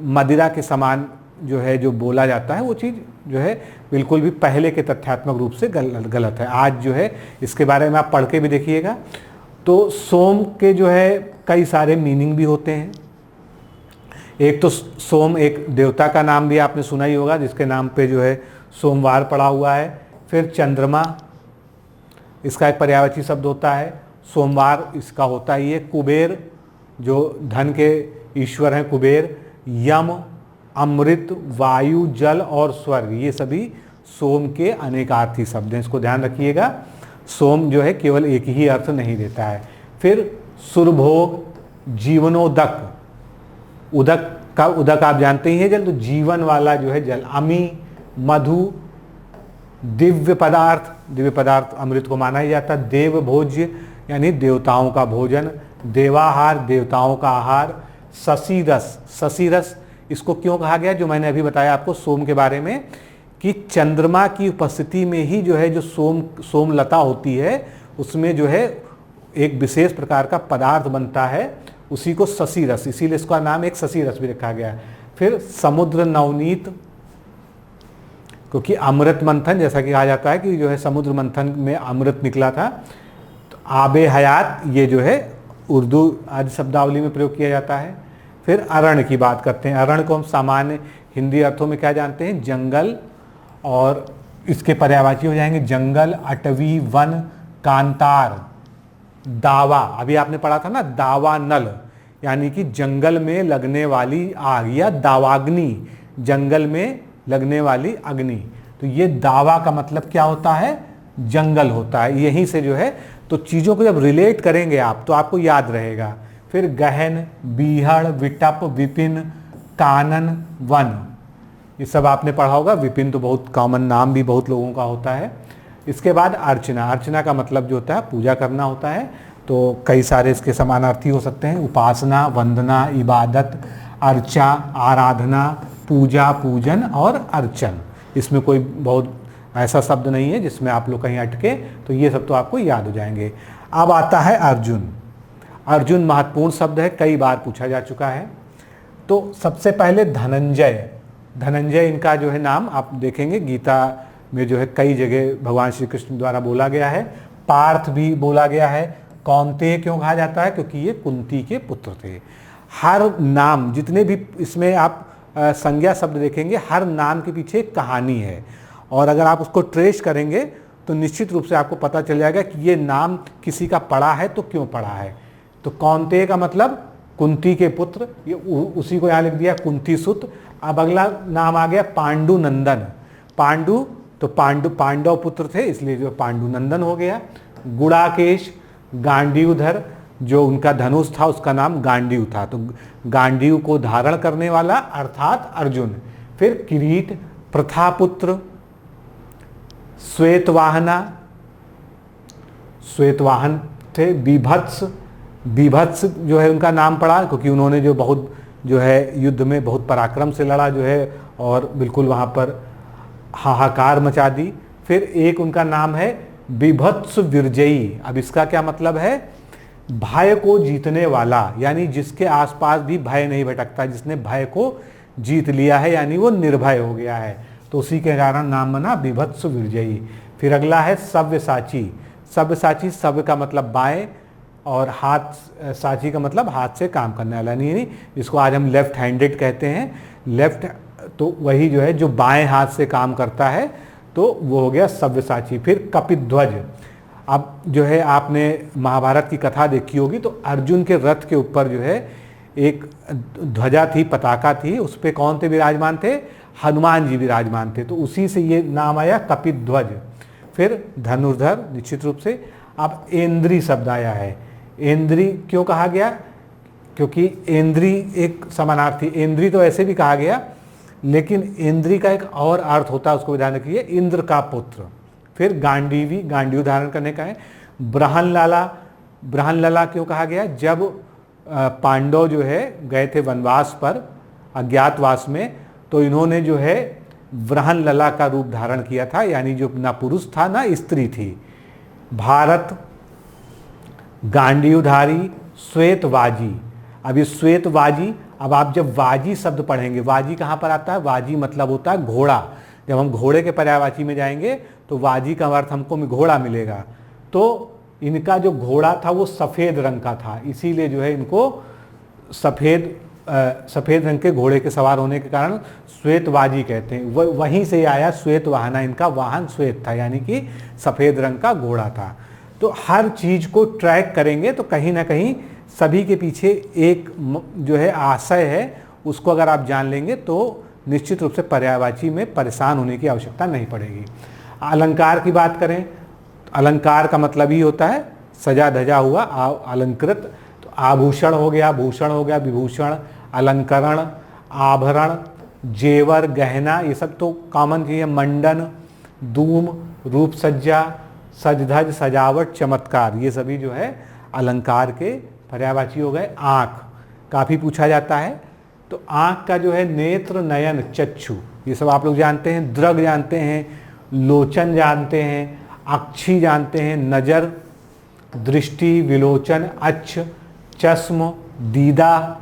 मदिरा के समान जो है जो बोला जाता है, वो चीज़ जो है बिल्कुल भी पहले के तथ्यात्मक रूप से गलत है। आज जो है इसके बारे में आप पढ़ के भी देखिएगा तो सोम के जो है कई सारे मीनिंग भी होते हैं। एक तो सोम एक देवता का नाम भी आपने सुना ही होगा, जिसके नाम पे जो है सोमवार पड़ा हुआ है। फिर चंद्रमा, इसका एक पर्यायवाची शब्द होता है। सोमवार इसका होता ही है। कुबेर, जो धन के ईश्वर हैं कुबेर। यम, अमृत, वायु, जल और स्वर्ग, ये सभी सोम के अनेकार्थी शब्द हैं, इसको ध्यान रखिएगा। सोम जो है केवल एक ही अर्थ नहीं देता है। फिर सुरभोग, जीवनोदक, उदक आप जानते ही हैं जल, तो जीवन वाला जो है जल। अमी, मधु, दिव्य पदार्थ अमृत को माना ही जाता है। देव भोज्य यानी देवताओं का भोजन। देवाहार, देवताओं का आहार। शशि रस इसको क्यों कहा गया, जो मैंने अभी बताया आपको सोम के बारे में, कि चंद्रमा की उपस्थिति में ही जो है जो सोमलता होती है उसमें जो है एक विशेष प्रकार का पदार्थ बनता है, उसी को शशि रस, इसीलिए इसका नाम एक शशि रस भी रखा गया है। फिर समुद्र नवनीत, क्योंकि अमृत मंथन, जैसा कि कहा जाता है कि जो है समुद्र मंथन में अमृत निकला था। तो आबे हयात, ये जो है उर्दू आदि शब्दावली में प्रयोग किया जाता है। फिर अरण्य की बात करते हैं। अरण्य को हम सामान्य हिंदी अर्थों में क्या जानते हैं, जंगल, और इसके पर्यायवाची हो जाएंगे जंगल, अटवी, वन, कांतार। दावा, अभी आपने पढ़ा था ना, दावानल, यानी कि जंगल में लगने वाली आग, या दावाग्नि, जंगल में लगने वाली अग्नि। तो ये दावा का मतलब क्या होता है, जंगल होता है। यहीं से जो है तो चीज़ों को जब रिलेट करेंगे आप तो आपको याद रहेगा। फिर गहन, बीहड़, विटप, विपिन, कानन, वन, ये सब आपने पढ़ा होगा। विपिन तो बहुत कॉमन नाम भी बहुत लोगों का होता है। इसके बाद अर्चना, अर्चना का मतलब जो होता है पूजा करना होता है, तो कई सारे इसके समानार्थी हो सकते हैं। उपासना, वंदना, इबादत, अर्चा, आराधना, पूजा, पूजन और अर्चन। इसमें कोई बहुत ऐसा शब्द नहीं है जिसमें आप लोग कहीं अटके, तो ये सब तो आपको याद हो जाएंगे। अब आता है अर्जुन। अर्जुन महत्वपूर्ण शब्द है, कई बार पूछा जा चुका है। तो सबसे पहले धनंजय, धनंजय इनका जो है नाम आप देखेंगे गीता में जो है कई जगह भगवान श्री कृष्ण द्वारा बोला गया है। पार्थ भी बोला गया है। कौन्तेय क्यों कहा जाता है, क्योंकि ये कुंती के पुत्र थे। हर नाम, जितने भी इसमें आप संज्ञा शब्द देखेंगे, हर नाम के पीछे एक कहानी है, और अगर आप उसको ट्रेस करेंगे तो निश्चित रूप से आपको पता चल जाएगा कि ये नाम किसी का पड़ा है तो क्यों पड़ा है। तो कौन्तेय का मतलब कुंती के पुत्र, ये उसी को यहाँ लिख दिया कुंती सुत। अब अगला नाम आ गया पांडु नंदन। पांडु तो पांडव पुत्र थे, इसलिए जो पांडु नंदन हो गया। गुड़ाकेश, गांडीवधर, जो उनका धनुष था उसका नाम गांडीव था, तो गांडीव को धारण करने वाला अर्थात अर्जुन। फिर किरीट, प्रथापुत्र, श्वेतवाहना, श्वेतवाहन थे। बीभत्स जो है उनका नाम पड़ा, क्योंकि उन्होंने जो बहुत जो है युद्ध में बहुत पराक्रम से लड़ा जो है, और बिल्कुल वहाँ पर हाहाकार मचा दी। फिर एक उनका नाम है बीभत्स विरजयी। अब इसका क्या मतलब है, भय को जीतने वाला, यानी जिसके आसपास भी भय नहीं भटकता, जिसने भय को जीत लिया है, यानी वो निर्भय हो गया है, तो उसी के कारण नाम बना बीभत्स विरजयी। फिर अगला है सव्यसाची। सव्यसाची, सव्य का मतलब बाएं, और हाथ, साची का मतलब हाथ से काम करने वाला, नहीं जिसको आज हम लेफ्ट हैंडेड कहते हैं। लेफ्ट तो वही जो है जो बाएं हाथ से काम करता है, तो वो हो गया सव्यसाची। फिर कपिध्वज। अब जो है आपने महाभारत की कथा देखी होगी, तो अर्जुन के रथ के ऊपर जो है एक ध्वजा थी, पताका थी, उस पर कौन थे विराजमान थे, हनुमान जी विराजमान थे, तो उसी से ये नाम आया कपिध्वज। फिर धनुर्धर, निश्चित रूप से। अब ऐन्द्री शब्द आया है। ऐन्द्री क्यों कहा गया, क्योंकि ऐन्द्री एक समानार्थी, ऐन्द्री तो ऐसे भी कहा गया, लेकिन ऐन्द्री का एक और अर्थ होता है, उसको भी ध्यान रखिए, इंद्र का पुत्र। फिर गांडीवी, गांडीव धारण करने का है। ब्रहनलाला, ब्रहनलाला क्यों कहा गया, जब पांडव जो है गए थे वनवास पर, अज्ञातवास में, तो इन्होंने जो है ब्रहनलाला का रूप धारण किया था, यानी जो ना पुरुष था ना स्त्री थी। भारत, गांडीवधारी, श्वेतवाजी। अब ये श्वेतवाजी, अब आप जब वाजी शब्द पढ़ेंगे, वाजी कहाँ पर आता है? वाजी मतलब होता है घोड़ा। जब हम घोड़े के पर्यायवाची में जाएंगे तो वाजी का अर्थ हमको घोड़ा मिलेगा। तो इनका जो घोड़ा था वो सफ़ेद रंग का था, इसीलिए जो है इनको सफ़ेद रंग के घोड़े के सवार होने के कारण श्वेतवाजी कहते हैं। वहीं से आया श्वेत वाहना, इनका वाहन श्वेत था, यानी कि सफ़ेद रंग का घोड़ा था। तो हर चीज़ को ट्रैक करेंगे तो कहीं ना कहीं सभी के पीछे एक जो है आशय है, उसको अगर आप जान लेंगे तो निश्चित रूप से पर्यायवाची में परेशान होने की आवश्यकता नहीं पड़ेगी। अलंकार की बात करें, अलंकार का मतलब ही होता है सजा धजा हुआ, अलंकृत। तो आभूषण हो गया, भूषण हो गया, विभूषण, अलंकरण, आभरण, जेवर, गहना, ये सब तो कॉमन चीज़ है। मंडन, धूम, रूप सज्जा, सजधज, सजावट, चमत्कार, ये सभी जो है अलंकार के पर्यायवाची हो गए। आँख काफ़ी पूछा जाता है, तो आँख का जो है नेत्र, नयन, चक्षु, ये सब आप लोग जानते हैं। दृग जानते हैं, लोचन जानते हैं, अक्षी जानते हैं, नज़र, दृष्टि, विलोचन, अच्छ, चश्म, दीदा,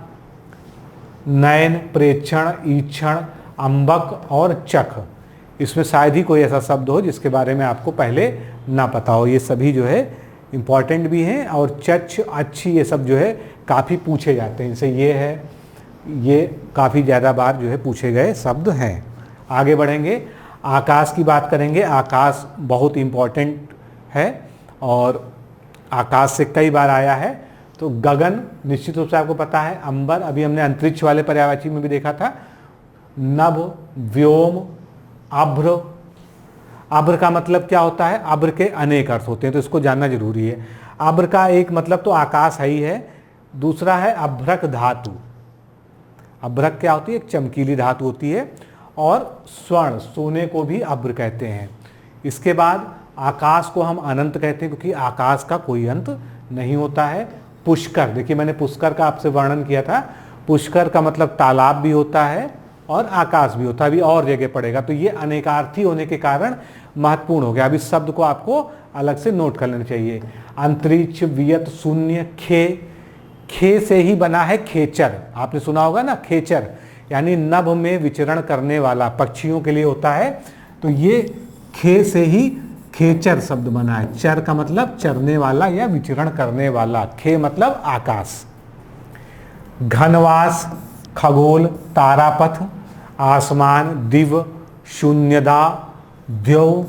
नयन, प्रेक्षण, ईक्षण, अम्बक और चख। इसमें शायद ही कोई ऐसा शब्द हो जिसके बारे में आपको पहले ना पता हो। ये सभी जो है इम्पॉर्टेंट भी हैं, और चक्ष, अच्छी, ये सब जो है काफ़ी पूछे जाते हैं। इनसे ये है, ये काफ़ी ज़्यादा बार जो है पूछे गए शब्द हैं। आगे बढ़ेंगे, आकाश की बात करेंगे। आकाश बहुत इम्पॉर्टेंट है और आकाश से कई बार आया है। तो गगन निश्चित रूप से आपको पता है, अंबर, अभी हमने अंतरिक्ष वाले पर्यायवाची में भी देखा था। नभ, व्योम, अभ्र। अभ्र का मतलब क्या होता है? अभ्र के अनेक अर्थ होते हैं, तो इसको जानना जरूरी है। अभ्र का एक मतलब तो आकाश है ही है, दूसरा है अभ्रक धातु। अभ्रक क्या होती है? एक चमकीली धातु होती है। और स्वर्ण, सोने को भी अभ्र कहते हैं। इसके बाद आकाश को हम अनंत कहते हैं, क्योंकि आकाश का कोई अंत नहीं होता है। पुष्कर, देखिए मैंने पुष्कर का आपसे वर्णन किया था। पुष्कर का मतलब तालाब भी होता है और आकाश भी होता है, अभी और जगह पड़ेगा। तो ये अनेकार्थी होने के कारण महत्वपूर्ण हो गया। अब इस शब्द को आपको अलग से नोट कर लेना चाहिए। अंतरिक्ष, वियत, शून्य, खे। खे से ही बना है खेचर, आपने सुना होगा ना, खेचर यानी नभ में विचरण करने वाला, पक्षियों के लिए होता है। तो ये खे से ही खेचर शब्द बना है। चर का मतलब चरने वाला या विचरण करने वाला, खे मतलब आकाश। घनवास, खगोल, तारापथ, आसमान, दिव, शून्यता, द्यौ।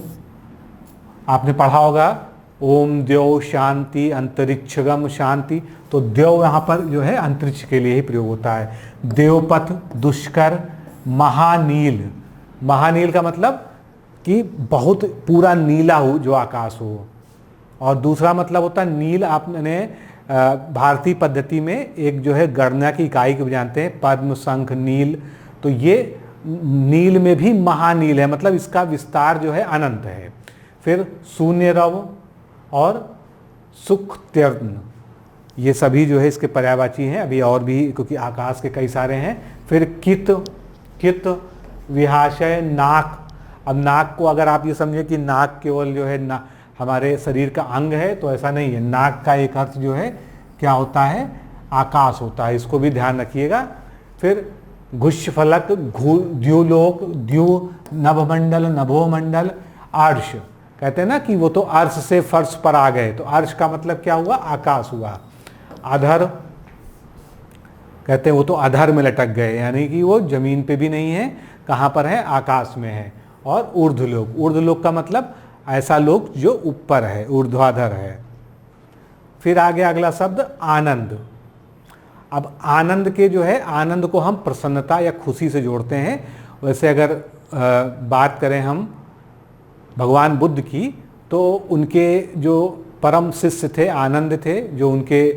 आपने पढ़ा होगा ओम द्यौ शांति, अंतरिक्षगम शांति। तो द्यौ यहाँ पर जो है अंतरिक्ष के लिए ही प्रयोग होता है। देवपथ, दुष्कर, महानील। महानील का मतलब कि बहुत पूरा नीला हो, जो आकाश हो। और दूसरा मतलब होता है नील। आपने भारतीय पद्धति में एक जो है गणना की इकाई को जानते हैं, पद्म, शंख, नील। तो ये नील में भी महानील है, मतलब इसका विस्तार जो है अनंत है। फिर शून्य रव और सुख त्यर्ण, ये सभी जो है इसके पर्यायवाची हैं। अभी और भी, क्योंकि आकाश के कई सारे हैं। फिर कित, कित, विहाशय, नाक। अब नाक को अगर आप ये समझे कि नाक केवल जो है ना हमारे शरीर का अंग है, तो ऐसा नहीं है। नाक का एक अर्थ जो है क्या होता है? आकाश होता है, इसको भी ध्यान रखिएगा। फिर घुष्फलक, द्युलोक, द्यु, नभमंडल, नभोमंडल, अर्श। कहते हैं ना कि वो तो अर्श से फर्श पर आ गए, तो अर्श का मतलब क्या हुआ? आकाश हुआ। अधर, कहते हैं वो तो अधर में लटक गए, यानी कि वो जमीन पे भी नहीं है, कहाँ पर है? आकाश में है। और ऊर्ध्वलोक, ऊर्ध्वलोक का मतलब ऐसा लोक जो ऊपर है, ऊर्ध्वाधर है। फिर आ गया अगला शब्द आनंद। अब आनंद के जो है, आनंद को हम प्रसन्नता या खुशी से जोड़ते हैं। वैसे अगर बात करें हम भगवान बुद्ध की, तो उनके जो परम शिष्य थे आनंद थे, जो उनके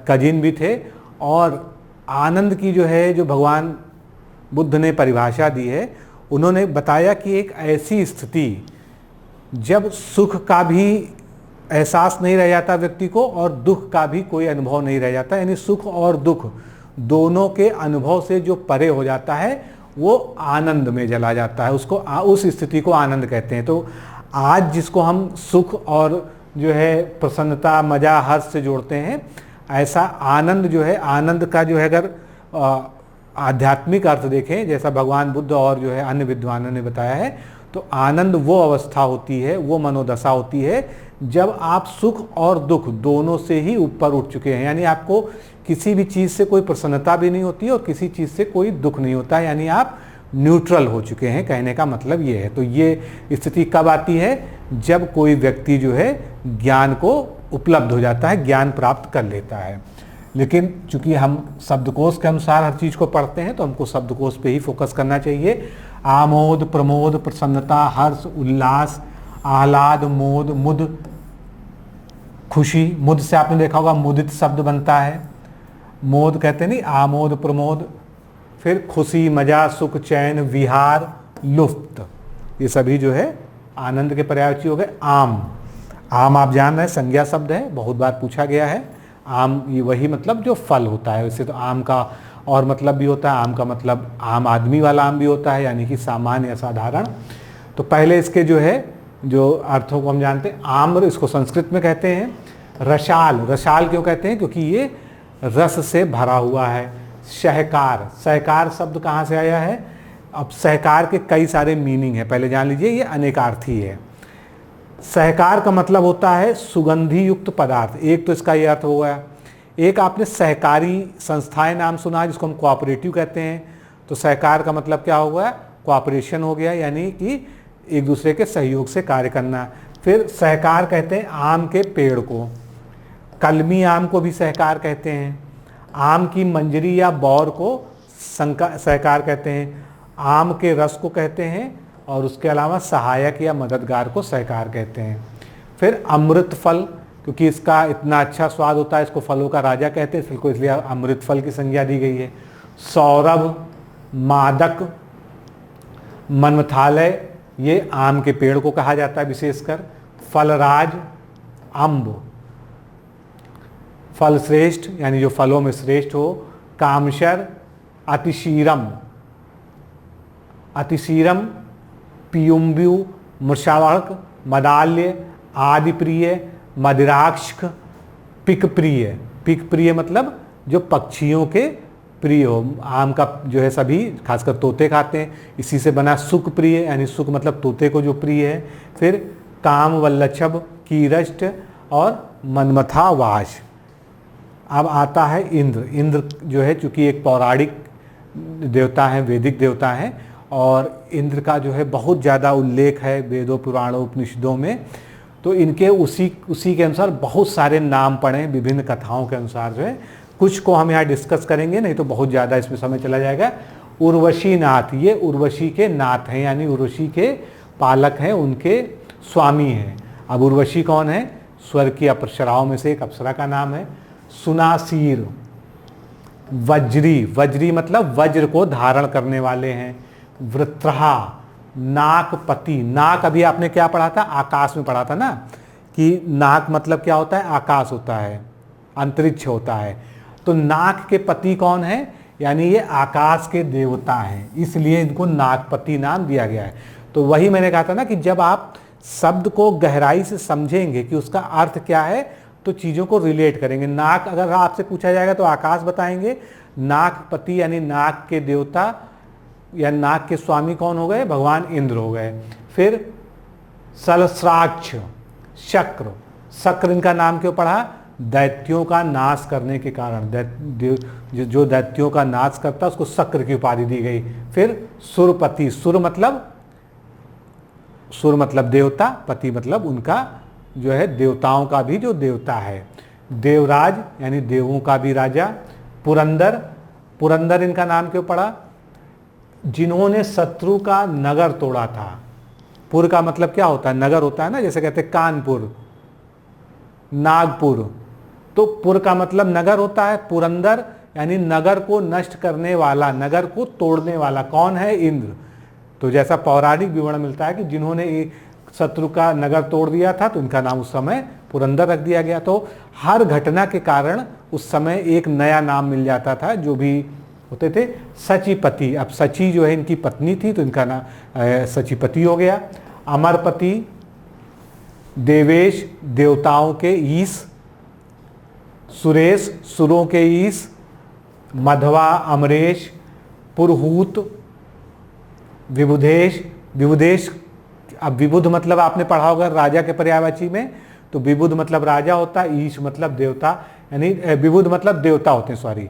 कजिन भी थे। और आनंद की जो है, जो भगवान बुद्ध ने परिभाषा दी है, उन्होंने बताया कि एक ऐसी स्थिति जब सुख का भी एहसास नहीं रह जाता व्यक्ति को और दुख का भी कोई अनुभव नहीं रह जाता, यानी सुख और दुख दोनों के अनुभव से जो परे हो जाता है वो आनंद में चला जाता है। उसको उस स्थिति को आनंद कहते हैं। तो आज जिसको हम सुख और जो है प्रसन्नता, मजा, हर्ष से जोड़ते हैं, ऐसा आनंद जो है, आनंद का जो है अगर आध्यात्मिक अर्थ देखें, जैसा भगवान बुद्ध और जो है अन्य विद्वानों ने बताया है, तो आनंद वो अवस्था होती है, वो मनोदशा होती है जब आप सुख और दुख दोनों से ही ऊपर उठ चुके हैं। यानी आपको किसी भी चीज़ से कोई प्रसन्नता भी नहीं होती और किसी चीज़ से कोई दुख नहीं होता, यानी आप न्यूट्रल हो चुके हैं, कहने का मतलब ये है। तो ये स्थिति कब आती है? जब कोई व्यक्ति जो है ज्ञान को उपलब्ध हो जाता है, ज्ञान प्राप्त कर लेता है। लेकिन चूंकि हम शब्दकोश के अनुसार हर चीज़ को पढ़ते हैं तो हमको शब्दकोश पे ही फोकस करना चाहिए। आमोद, प्रमोद, प्रसन्नता, हर्ष, उल्लास, आह्लाद, मोद, मुद, खुशी। मुद से आपने देखा होगा मुदित शब्द बनता है, मोद कहते नहीं, आमोद, प्रमोद। फिर खुशी, मजा, सुख, चैन, विहार, लुफ्त, ये सभी जो है आनंद के पर्यायवाची हो गए। आम, आम आप जान रहे हैं संज्ञा शब्द है, बहुत बार पूछा गया है। आम ये वही मतलब जो फल होता है। वैसे तो आम का और मतलब भी होता है, आम का मतलब आम आदमी वाला आम भी होता है, यानी कि सामान्य या साधारण। तो पहले इसके जो है जो अर्थों को हम जानते हैं। आम्र, इसको संस्कृत में कहते हैं। रसाल, रसाल क्यों कहते हैं? क्योंकि ये रस से भरा हुआ है। सहकार, सहकार शब्द कहाँ से आया है? अब सहकार के कई सारे मीनिंग है, पहले जान लीजिए, ये अनेकार्थी है। सहकार का मतलब होता है सुगंधी युक्त पदार्थ। एक तो इसका ये अर्थ हो गया। एक आपने सहकारी संस्थाएं नाम सुना है, जिसको हम कोऑपरेटिव कहते हैं। तो सहकार का मतलब क्या हो गया? कोऑपरेशन हो गया, यानी कि एक दूसरे के सहयोग से कार्य करना। फिर सहकार कहते हैं आम के पेड़ को, कलमी आम को भी सहकार कहते हैं। आम की मंजरी या बौर को सहकार कहते हैं। आम के रस को कहते हैं, और उसके अलावा सहायक या मददगार को सहकार कहते हैं। फिर अमृत फल, क्योंकि इसका इतना अच्छा स्वाद होता है, इसको फलों का राजा कहते हैं, इसको इसलिए अमृत फल की संज्ञा दी गई है। सौरभ, मादक, मनमथालय, ये आम के पेड़ को कहा जाता है विशेषकर। फलराज, अम्ब, फल श्रेष्ठ, यानी जो फलों में श्रेष्ठ हो। कामशर, अतिशीरम, अतिशीरम, पियुम्बु, मृषावक, मदाल्य, आदि प्रिय, मदिराक्ष, पिक प्रिय। पिक प्रिय मतलब जो पक्षियों के प्रिय हो। आम का जो है सभी खासकर तोते खाते हैं, इसी से बना सुख प्रिय, यानी सुख मतलब तोते को जो प्रिय है। फिर काम, वल्लछभ, कीरष्ट और मनमथावाश। अब आता है इंद्र। इंद्र जो है चूँकि एक पौराणिक देवता है, वैदिक देवता है, और इंद्र का जो है बहुत ज़्यादा उल्लेख है वेदों, पुराणों, उपनिषदों में। तो इनके उसी के अनुसार बहुत सारे नाम पढ़े विभिन्न कथाओं के अनुसार जो है। कुछ को हम यहाँ डिस्कस करेंगे, नहीं तो बहुत ज़्यादा इसमें समय चला जाएगा। उर्वशी नाथ, ये उर्वशी के नाथ हैं, यानी उर्वशी के पालक हैं, उनके स्वामी हैं। अब उर्वशी कौन है? स्वर्ग की अप्सराओं में से एक अप्सरा का नाम है। सुनासीर, वज्री, वज्री मतलब वज्र को धारण करने वाले हैं। वृत्रहा, नाकपति, नाक अभी आपने क्या पढ़ा था? आकाश में पढ़ा था ना, कि नाक मतलब क्या होता है? आकाश होता है, अंतरिक्ष होता है। तो नाक के पति कौन है? यानी ये आकाश के देवता हैं, इसलिए इनको नागपति नाम दिया गया है। तो वही मैंने कहा था ना कि जब आप शब्द को गहराई से समझेंगे कि उसका अर्थ क्या है, तो चीज़ों को रिलेट करेंगे। नाक अगर आपसे पूछा जाएगा तो आकाश बताएंगे। नागपति यानी नाग के देवता या नाग के स्वामी कौन हो गए? भगवान इंद्र हो गए। फिर सहस्राक्ष, शक्र, शक्र इनका नाम क्यों पढ़ा? दैत्यों का नाश करने के कारण, जो दैत्यों का नाश करता उसको शक्र की उपाधि दी गई। फिर सुरपति, सुर मतलब देवता, पति मतलब उनका जो है देवताओं का भी जो देवता है। देवराज यानी देवों का भी राजा। पुरंदर, पुरंदर इनका नाम क्यों पड़ा? जिन्होंने शत्रु का नगर तोड़ा था। पुर का मतलब क्या होता है? नगर होता है ना, जैसे कहते हैं कानपुर, नागपुर। तो पुर का मतलब नगर होता है। पुरंदर यानी नगर को नष्ट करने वाला, नगर को तोड़ने वाला कौन है? इंद्र। तो जैसा पौराणिक विवरण मिलता है कि जिन्होंने शत्रु का नगर तोड़ दिया था, तो इनका नाम उस समय पुरंदर रख दिया गया। तो हर घटना के कारण उस समय एक नया नाम मिल जाता था, जो भी होते थे। सचीपति, अब सची जो है इनकी पत्नी थी, तो इनका नाम सचीपति हो गया। अमरपति, देवेश देवताओं के ईश, सुरेश सुरों के ईश, मधवा अमरेश, पुरहूत, विबुधेश विबुधेश। अब विबुध मतलब आपने पढ़ा होगा राजा के पर्यायवाची में, तो विबुध मतलब राजा होता है, ईश मतलब देवता, यानी विबुध मतलब देवता होते हैं सॉरी,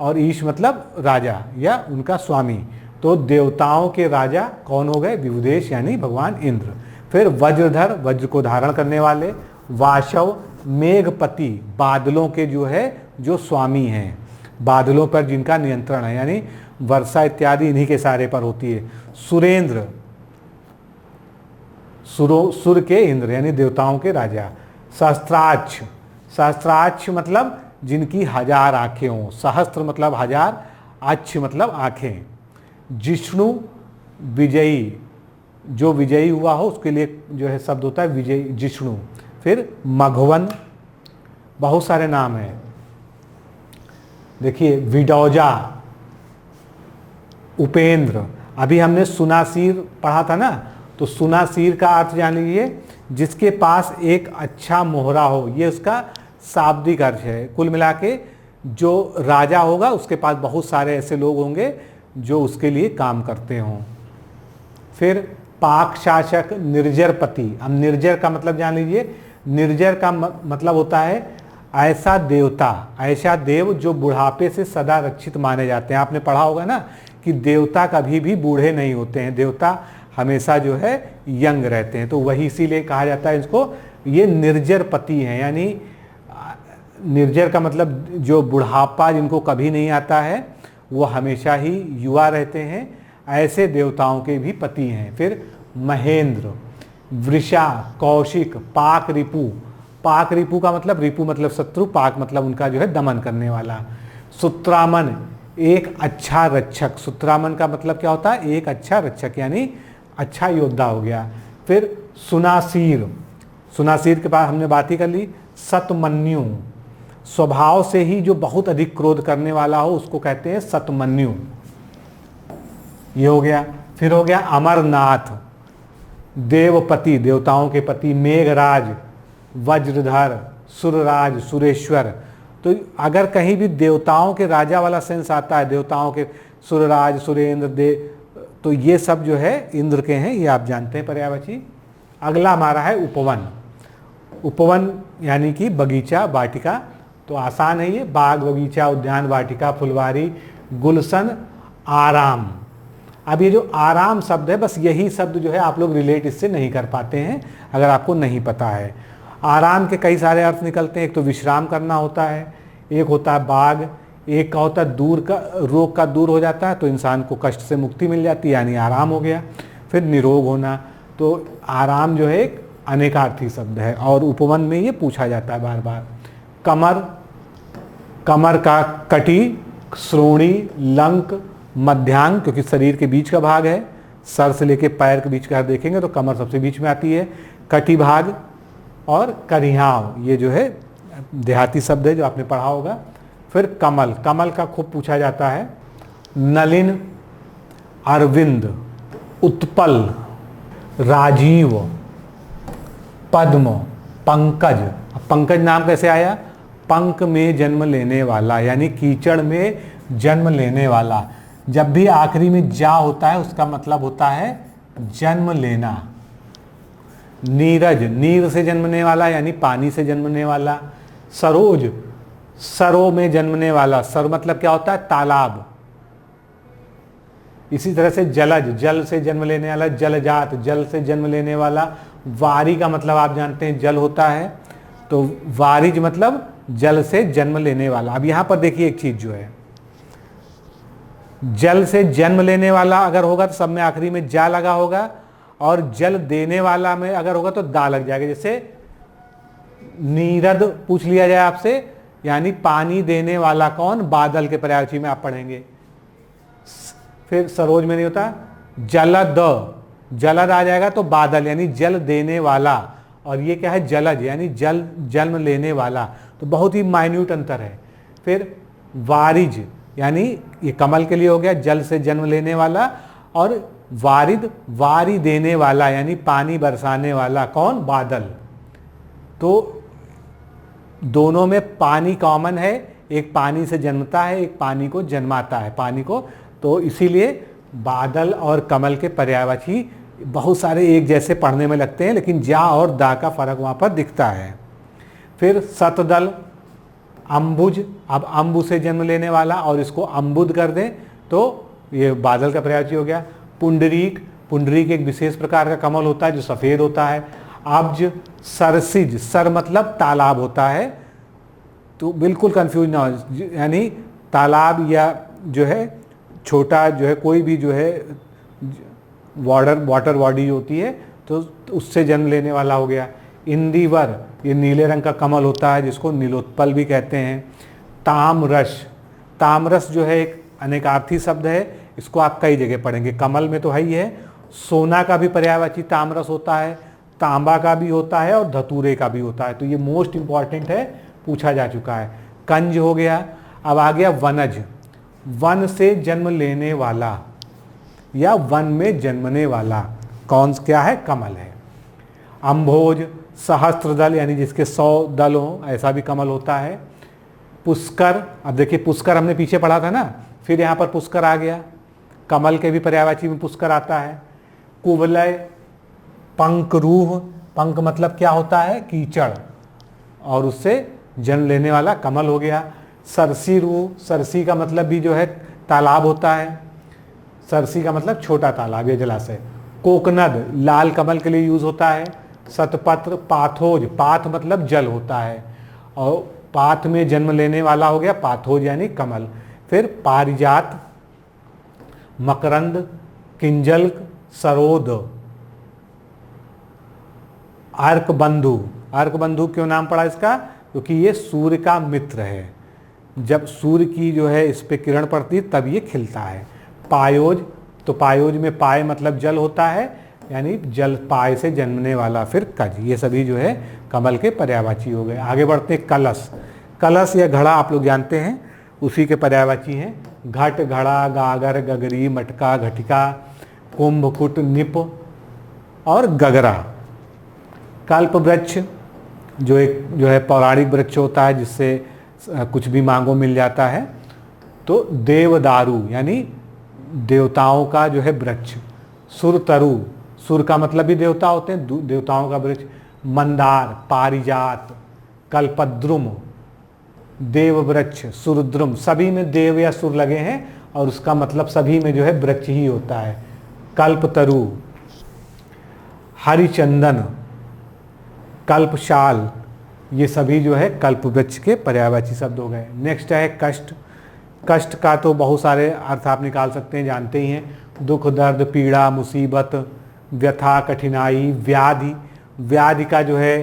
और ईश मतलब राजा या उनका स्वामी। तो देवताओं के राजा कौन हो गए? विबुधेश यानी भगवान इंद्र। फिर वज्रधर वज्र को धारण करने वाले, वाशव मेघपति बादलों के जो स्वामी हैं, बादलों पर जिनका नियंत्रण है, यानी वर्षा इत्यादि इन्हीं के सारे पर होती है। सुरेंद्र सुर के इंद्र यानी देवताओं के राजा। सहस्त्राक्ष सहस्त्राक्ष मतलब जिनकी 1000 आंखें हों, सहस्त्र मतलब 1000, अक्ष मतलब आंखें। जिष्णु विजयी, जो विजयी हुआ हो उसके लिए शब्द होता है विजयी, जिष्णु। फिर मघवन, बहुत सारे नाम हैं, देखिए विडौजा, उपेंद्र। अभी हमने सुनासीर पढ़ा था ना, तो सुनासीर का अर्थ जान लीजिए जिसके पास एक अच्छा मोहरा हो, ये उसका शाब्दिक अर्थ है। कुल मिला के जो राजा होगा उसके पास बहुत सारे ऐसे लोग होंगे जो उसके लिए काम करते हों। फिर पाक शासक निर्जरपति। अब निर्जर का मतलब जान लीजिए, निर्जर का मतलब होता है ऐसा देवता, ऐसा देव जो बुढ़ापे से सदा रक्षित माने जाते हैं। आपने पढ़ा होगा ना कि देवता कभी भी बूढ़े नहीं होते हैं, देवता हमेशा यंग रहते हैं, तो वही इसीलिए कहा जाता है इसको ये निर्जर पति हैं। यानी निर्जर का मतलब जो बुढ़ापा जिनको कभी नहीं आता है, वो हमेशा ही युवा रहते हैं, ऐसे देवताओं के भी पति हैं। फिर महेंद्र, वृषा, कौशिक, पाक रिपु। पाक रिपु का मतलब, रिपु मतलब शत्रु, पाक मतलब उनका दमन करने वाला। सुत्रामन, एक अच्छा रक्षक। सुत्रामन का मतलब क्या होता है? एक अच्छा रक्षक, यानी अच्छा योद्धा हो गया। फिर सुनासीर, सुनासीर के पास हमने बात ही कर ली। सतमन्यु, स्वभाव से ही जो बहुत अधिक क्रोध करने वाला हो उसको कहते हैं सतमन्यु, ये हो गया। फिर हो गया अमरनाथ, देवपति, देवताओं के पति। मेघराज, वज्रधर, सुरराज, सुरेश्वर। तो अगर कहीं भी देवताओं के राजा वाला सेंस आता है, देवताओं के सुरराज, सुरेंद्र, देव, तो ये सब इंद्र के हैं, ये आप जानते हैं पर्यायवाची। अगला हमारा है उपवन। उपवन यानी कि बगीचा, वाटिका। तो आसान है ये, बाग, बगीचा, उद्यान, वाटिका, फुलवारी, गुलशन, आराम। अब ये जो आराम शब्द है, बस यही शब्द आप लोग रिलेट इससे नहीं कर पाते हैं अगर आपको नहीं पता है। आराम के कई सारे अर्थ निकलते हैं। एक तो विश्राम करना होता है, एक होता है बाग, एक का होता है दूर का, रोग का दूर हो जाता है तो इंसान को कष्ट से मुक्ति मिल जाती है, यानी आराम हो गया। फिर निरोग होना। तो आराम एक अनेकार्थी शब्द है और उपवन में ये पूछा जाता है बार बार। कमर, कमर का कटी, श्रोणी, लंक, मध्यांग, क्योंकि शरीर के बीच का भाग है, सर से लेके पैर के बीच का देखेंगे तो कमर सबसे बीच में आती है। कटी भाग और करिहाव, ये देहाती शब्द है जो आपने पढ़ा होगा। फिर कमल, कमल का खूब पूछा जाता है। नलिन, अरविंद, उत्पल, राजीव, पद्म, पंकज। पंकज नाम कैसे आया? पंक में जन्म लेने वाला, यानी कीचड़ में जन्म लेने वाला। जब भी आखिरी में जा होता है उसका मतलब होता है जन्म लेना। नीरज, नीर से जन्मने वाला यानी पानी से जन्मने वाला। सरोज, सरो में जन्मने वाला। सर मतलब क्या होता है? तालाब। इसी तरह से जलज, जल से जन्म लेने वाला। जलजात, जल से जन्म लेने वाला। वारी का मतलब आप जानते हैं जल होता है, तो वारिज मतलब जल से जन्म लेने वाला। अब यहां पर देखिए एक चीज जल से जन्म लेने वाला अगर होगा तो सब में आखिरी में जा लगा होगा, और जल देने वाला में अगर होगा तो दा लग जाएगा। जैसे नीरद पूछ लिया जाए आपसे, यानी पानी देने वाला कौन? बादल के पर्यायवाची में आप पढ़ेंगे। फिर सरोज में नहीं होता, जलद, जलद आ जाएगा तो बादल यानी जल देने वाला, और ये क्या है? जलज यानी जल जन्म लेने वाला। तो बहुत ही माइन्यूट अंतर है। फिर वारिज यानी ये कमल के लिए हो गया, जल से जन्म लेने वाला, और वारिद वारी देने वाला यानी पानी बरसाने वाला कौन? बादल। तो दोनों में पानी कॉमन है, एक पानी से जन्मता है, एक पानी को जन्माता है, पानी को। तो इसीलिए बादल और कमल के पर्यायवाची बहुत सारे एक जैसे पढ़ने में लगते हैं, लेकिन जा और दा का फर्क वहाँ पर दिखता है। फिर सतदल, अम्बुज, अब अम्बु से जन्म लेने वाला और इसको अम्बुद कर दें तो ये बादल का पर्यायवाची हो गया। पुंडरीक, पुंडरीक एक विशेष प्रकार का कमल होता है जो सफ़ेद होता है। अब्ज, सरसिज, सर मतलब तालाब होता है, तो बिल्कुल कंफ्यूज ना हो, यानी तालाब या जो है छोटा जो है कोई भी जो है वाटर बॉडी होती है तो उससे जन्म लेने वाला हो गया। इंदिवर, ये नीले रंग का कमल होता है जिसको नीलोत्पल भी कहते हैं। तामरस, तामरस जो है एक अनेकार्थी शब्द है, इसको आप कई जगह पढ़ेंगे, कमल में तो है ही है। सोना का भी पर्यायवाची तामरस होता है, तांबा का भी होता है और धतूरे का भी होता है, तो ये मोस्ट इंपॉर्टेंट है, पूछा जा चुका है। कंज हो गया। अब आ गया वनज, वन से जन्म लेने वाला या वन में जन्मने वाला, कौन क्या है? कमल है। अम्भोज, सहस्त्रदल यानी जिसके 100 दल हो, ऐसा भी कमल होता है। पुष्कर, अब देखिए पुष्कर हमने पीछे पढ़ा था ना, फिर यहाँ पर पुष्कर आ गया, कमल के भी पर्यायवाची में पुष्कर आता है। कुवलय, पंकरूह, पंक मतलब क्या होता है? कीचड़, और उससे जन्म लेने वाला कमल हो गया। सरसी रूह, सरसी का मतलब भी जो है तालाब होता है, सरसी का मतलब छोटा तालाब या जलाशय। कोकनद, लाल कमल के लिए यूज होता है। सतपत्र, पाथोज, पाथ मतलब जल होता है, और पाथ में जन्म लेने वाला हो गया पाथोज यानी कमल। फिर पारिजात, मकरंद, किंजल्क, सरोद। अर्कबंधु, अर्कबंधु क्यों नाम पड़ा इसका? क्योंकि ये सूर्य का मित्र है, जब सूर्य की जो है इस पे किरण पड़ती है तब ये खिलता है। पायोज, तो पायोज में पाय मतलब जल होता है, यानी जल पाय से जन्मने वाला। फिर कज, ये सभी जो है कमल के पर्यायवाची हो गए। आगे बढ़ते हैं। कलश, कलश या घड़ा आप लोग जानते हैं, उसी के पर्यायवाची हैं। घट, घड़ा, गागर, गगरी, मटका, घटिका, कुंभ, कुट, निप और गगरा। कल्प वृक्ष, जो एक जो है पौराणिक वृक्ष होता है जिससे कुछ भी मांगो मिल जाता है। तो देवदारू यानी देवताओं का जो है वृक्ष। सुरतरु, सुर का मतलब भी देवता होते हैं, देवताओं का वृक्ष। मंदार, पारिजात, कल्पद्रुम, देववृक्ष, सुरद्रुम, सभी में देव या सुर लगे हैं और उसका मतलब सभी में जो है वृक्ष ही होता है। कल्पतरु, हरिचंदन, कल्पशाल, ये सभी जो है कल्प वृक्ष के पर्यायवाची शब्द हो गए। नेक्स्ट है कष्ट। कष्ट का तो बहुत सारे अर्थ आप निकाल सकते हैं, जानते ही हैं। दुख, दर्द, पीड़ा, मुसीबत, व्यथा, कठिनाई। व्याधि, व्याधि का जो है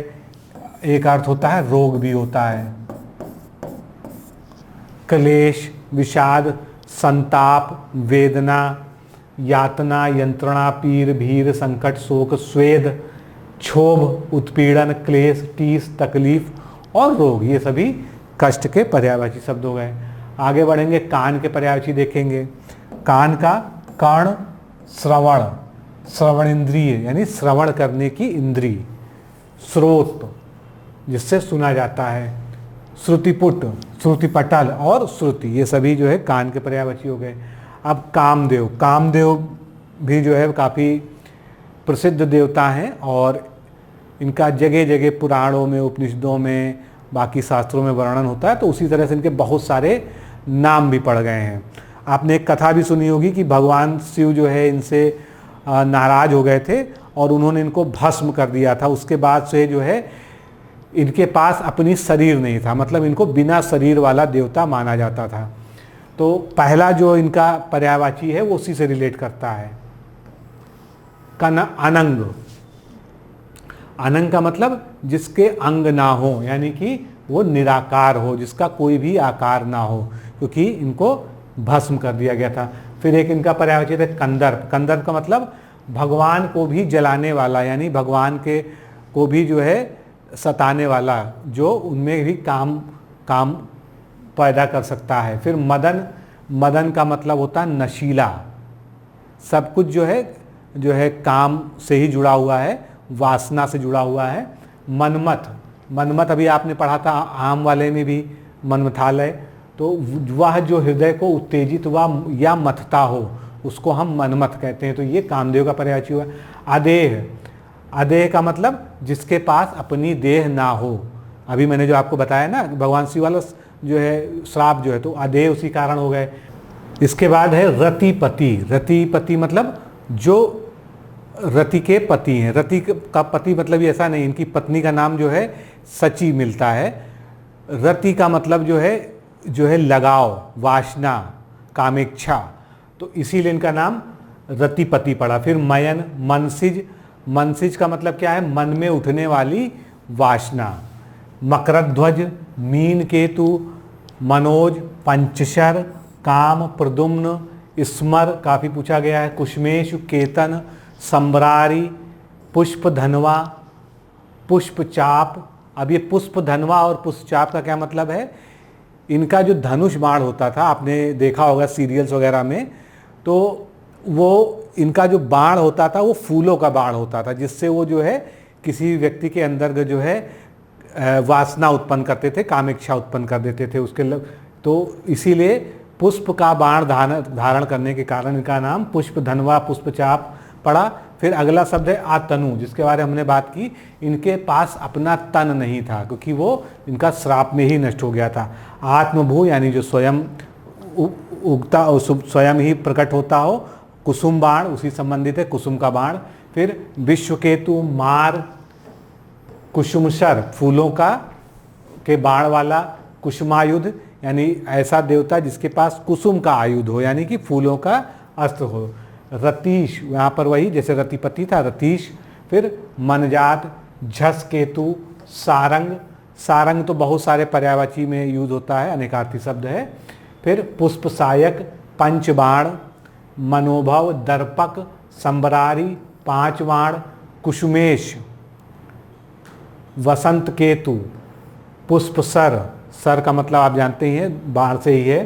एक अर्थ होता है रोग भी होता है। क्लेश, विषाद, संताप, वेदना, यातना, यंत्रणा, पीर, भीर, संकट, शोक, स्वेद, क्षोभ, उत्पीड़न, क्लेश, टीस, तकलीफ और रोग, ये सभी कष्ट के पर्यायवाची शब्द हो गए। आगे बढ़ेंगे, कान के पर्यायवाची देखेंगे। कान का कर्ण, श्रवण, श्रवण इंद्रिय यानी श्रवण करने की इंद्रिय। स्रोत, जिससे सुना जाता है। श्रुतिपुट, श्रुतिपटल और श्रुति, ये सभी जो है कान के पर्यायवाची हो गए। अब कामदेव, कामदेव भी जो है काफ़ी प्रसिद्ध देवता हैं और इनका जगह जगह पुराणों में, उपनिषदों में, बाकी शास्त्रों में वर्णन होता है, तो उसी तरह से इनके बहुत सारे नाम भी पड़ गए हैं। आपने एक कथा भी सुनी होगी कि भगवान शिव जो है इनसे नाराज हो गए थे और उन्होंने इनको भस्म कर दिया था। उसके बाद से जो है इनके पास अपनी शरीर नहीं था, मतलब इनको बिना शरीर वाला देवता माना जाता था। तो पहला जो इनका पर्यायवाची है वो उसी से रिलेट करता है। अनंग, अनंग का मतलब जिसके अंग ना हो, यानी कि वो निराकार हो, जिसका कोई भी आकार ना हो, क्योंकि इनको भस्म कर दिया गया था। फिर एक इनका पर्यायवाची है कंदर्प। कंदर्प का मतलब भगवान को भी जलाने वाला, यानी भगवान के को भी जो है सताने वाला, जो उनमें भी काम पैदा कर सकता है। फिर मदन, मदन का मतलब होता है नशीला, सब कुछ जो है काम से ही जुड़ा हुआ है, वासना से जुड़ा हुआ है। मनमथ, मनमत अभी आपने पढ़ा था आम वाले में भी, मनमथालय, तो वह जो हृदय को उत्तेजित हुआ या मथता हो उसको हम मनमथ कहते हैं। तो ये कामदेव का पर्यायवाची हुआ। अदेह, अदेह का मतलब जिसके पास अपनी देह ना हो। अभी मैंने जो आपको बताया ना भगवान शिव वाला जो है श्राप जो है, तो अदेह उसी कारण हो गए। इसके बाद है रतिपति। रतिपति मतलब जो रति के पति हैं। रति का पति मतलब ये ऐसा नहीं, इनकी पत्नी का नाम जो है सची मिलता है। रति का मतलब जो है लगाव, वासना, कामेच्छा, तो इसीलिए इनका नाम रतिपति पड़ा। फिर मयन, मनसिज, मनसिज का मतलब क्या है, मन में उठने वाली वासना। मकरध्वज, मीन केतु, मनोज, पंचशर, काम, प्रद्युम्न, स्मर काफ़ी पूछा गया है, कुश्मेशु, केतन, सम्रारी, पुष्प धनवा, पुष्प चाप। अब ये पुष्प धनवा और पुष्प चाप का क्या मतलब है, इनका जो धनुष बाण होता था, आपने देखा होगा सीरियल्स वगैरह में, तो वो इनका जो बाण होता था वो फूलों का बाण होता था, जिससे वो जो है किसी व्यक्ति के अंदर जो है वासना उत्पन्न करते थे, कामेच्छा उत्पन्न कर देते थे उसके तो इसीलिए पुष्प का बाण धारण करने के कारण इनका नाम पुष्प धनवा, पुष्प चाप पड़ा। फिर अगला शब्द है आतनु, जिसके बारे में हमने बात की। इनके पास अपना तन नहीं था क्योंकि वो इनका श्राप में ही नष्ट हो गया था। आत्मभू यानी जो स्वयं उगता, स्वयं ही प्रकट होता हो। कुसुम बाण उसी संबंधित है, कुसुम का बाण। फिर विश्वकेतु, मार, कुसुमसर फूलों का के बाण वाला। कुसुमायुध यानी ऐसा देवता जिसके पास कुसुम का आयुध हो, यानी कि फूलों का अस्त्र हो। रतीश, यहाँ पर वही जैसे रतिपति था, रतीश। फिर मनजात, झस केतु, सारंग। सारंग तो बहुत सारे पर्यायवाची में यूज होता है, अनेकार्थी शब्द है। फिर पुष्प सायक, पंचबाण, मनोभव, दर्पक, संबरारी, पांच बाण, कुसुमेश, वसंत केतु, पुष्प सर, सर का मतलब आप जानते ही हैं बाण से ही है।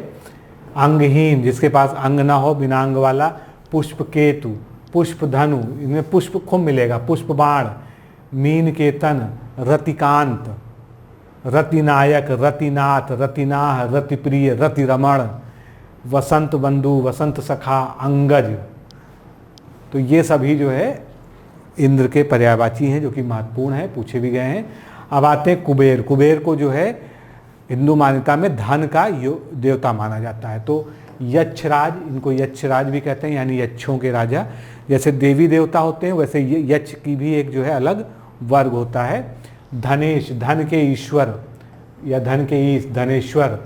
अंगहीन जिसके पास अंग ना हो, बिना अंग वाला। पुष्प केतु, पुष्प धनु, इनमें पुष्प खूब मिलेगा। पुष्प बाण, मीन केतन, रतिकांत, रतिनायक, रतिनाथ, रतिनाह, रतिप्रिय, रतिरमण, वसंत बंधु, वसंत सखा, अंगज। तो ये सभी जो है इंद्र के पर्यायवाची हैं जो कि महत्वपूर्ण है, पूछे भी गए हैं। अब आते हैं कुबेर। कुबेर को जो है हिंदू मान्यता में धन का देवता माना जाता है। तो यक्षराज, इनको यक्षराज भी कहते हैं, यानी यक्षों के राजा। जैसे देवी देवता होते हैं वैसे ये यक्ष की भी एक जो है अलग वर्ग होता है। धनेश, धन के ईश्वर या धन के ईश, धनेश्वर।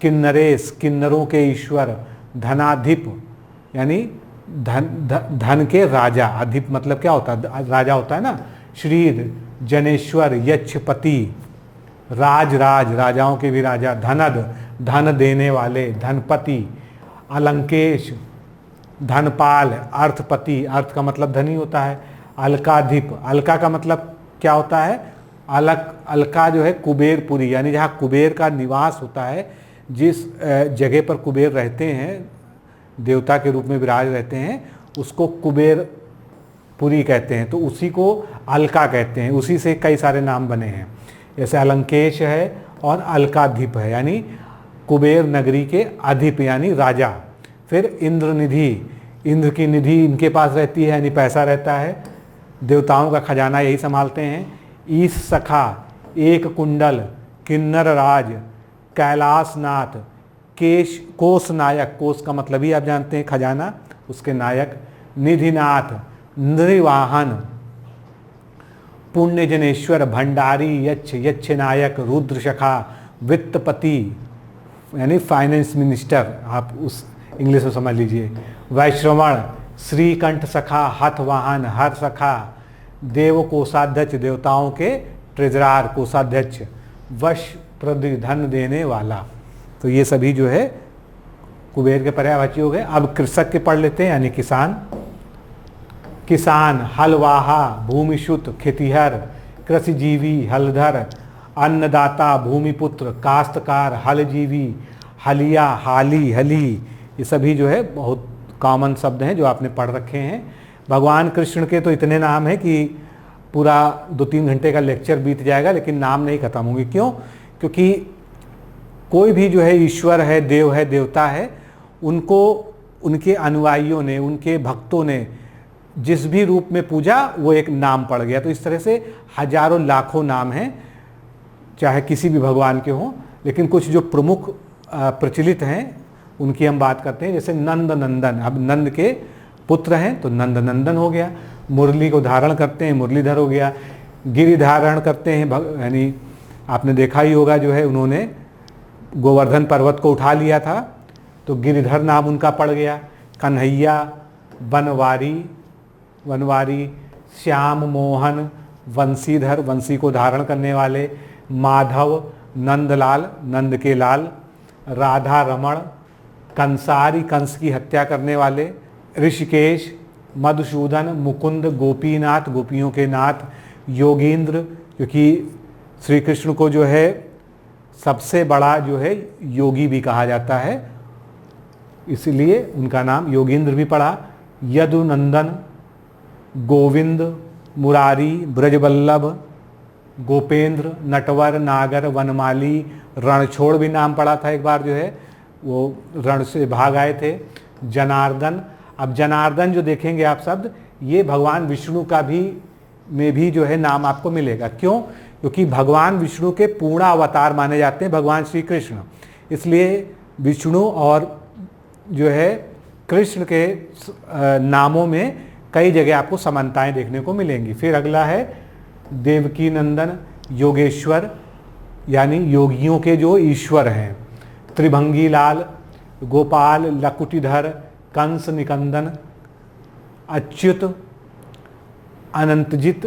किन्नरेश, किन्नरों के ईश्वर। धनाधिप यानी धन के राजा। अधिप मतलब क्या होता है, राजा होता है ना। श्रीर, जनेश्वर, यक्षपति। राज, राजाओं के भी राजा। धनद, धन देने वाले, धनपति। अलंकेश, धनपाल, अर्थपति, अर्थ का मतलब धनी होता है। अलकाधिप, अलका का मतलब क्या होता है, अलका जो है कुबेरपुरी, यानी जहाँ कुबेर का निवास होता है, जिस जगह पर कुबेर रहते हैं, देवता के रूप में विराज रहते हैं, उसको कुबेरपुरी कहते हैं। तो उसी को अलका कहते हैं, उसी से कई सारे नाम बने हैं। जैसे अलंकेश है और अलकाधिप है, यानी कुबेर नगरी के अधिप यानी राजा। फिर इंद्रनिधि, इंद्र की निधि इनके पास रहती है, यानी पैसा रहता है। देवताओं का खजाना यही संभालते हैं। ईश सखा, एक कुंडल, किन्नर राज, कैलाशनाथ, केश, कोष नायक, कोष का मतलब ही आप जानते हैं खजाना, उसके नायक। निधिनाथ, नृवाहन, पुण्यजनेश्वर, भंडारी, यक्ष, यक्ष नायक, रुद्रशखा, वित्तपति यानी फाइनेंस मिनिस्टर, आप उस इंग्लिश में समझ लीजिए। वैश्रवण, श्रीकंठ सखा, हथवाहन, हर सखा। देव कोषाध्यक्ष, देवताओं के ट्रेजरार, कोषाध्यक्ष। वश प्रति, धन देने वाला। तो ये सभी जो है कुबेर के पर्यायवाची हो गए। अब कृषक के पढ़ लेते हैं, यानी किसान। किसान, हलवाहा, भूमिशुत, खेतिहर। कृषिजीवी, हलधर। अन्नदाता, भूमिपुत्र, काश्तकार, हलजीवी, हलिया, हाली, हली। ये सभी जो है बहुत कॉमन शब्द हैं जो आपने पढ़ रखे हैं। भगवान कृष्ण के तो इतने नाम हैं कि पूरा 2-3 घंटे का लेक्चर बीत जाएगा, लेकिन नाम नहीं खत्म होंगे। क्यों? क्योंकि कोई भी जो है ईश्वर है, देव है, देवता है, उनको उनके अनुयायियों ने, उनके भक्तों ने जिस भी रूप में पूजा वो एक नाम पड़ गया। तो इस तरह से हजारों लाखों नाम हैं, चाहे किसी भी भगवान के हों, लेकिन कुछ जो प्रमुख प्रचलित हैं उनकी हम बात करते हैं। जैसे नंद नंदन, अब नंद के पुत्र हैं तो नंद नंदन हो गया। मुरली को धारण करते हैं, मुरलीधर हो गया। गिरि धारण करते हैं, यानी आपने देखा ही होगा जो है उन्होंने गोवर्धन पर्वत को उठा लिया था तो गिरिधर नाम उनका पड़ गया। कन्हैया, वनवारी, श्याम मोहन, वंशीधर, वंशी को धारण करने वाले, माधव, नंदलाल, नंद के लाल, राधा रमण, कंसारी, कंस की हत्या करने वाले, ऋषिकेश, मधुसूदन, मुकुंद, गोपीनाथ, गोपियों के नाथ, योगींद्र, क्योंकि श्री कृष्ण को जो है सबसे बड़ा जो है योगी भी कहा जाता है, इसलिए उनका नाम योगींद्र भी पड़ा। यदुनंदन, गोविंद, मुरारी, ब्रजबल्लभ, गोपेंद्र, नटवर, नागर, वनमाली, रणछोड़ भी नाम पड़ा था एक बार जो है, वो रण से भाग आए थे। जनार्दन, अब जनार्दन जो देखेंगे आप शब्द, ये भगवान विष्णु का में भी जो है नाम आपको मिलेगा। क्यों? क्योंकि भगवान विष्णु के पूर्ण अवतार माने जाते हैं भगवान श्री कृष्ण, इसलिए विष्णु और जो है कृष्ण के नामों में कई जगह आपको समानताएं देखने को मिलेंगी। फिर अगला है देवकी नंदन, योगेश्वर, यानी योगियों के जो ईश्वर हैं। त्रिभंगी लाल, गोपाल, लकुटीधर, कंस निकंदन, अच्युत, अनंतजित,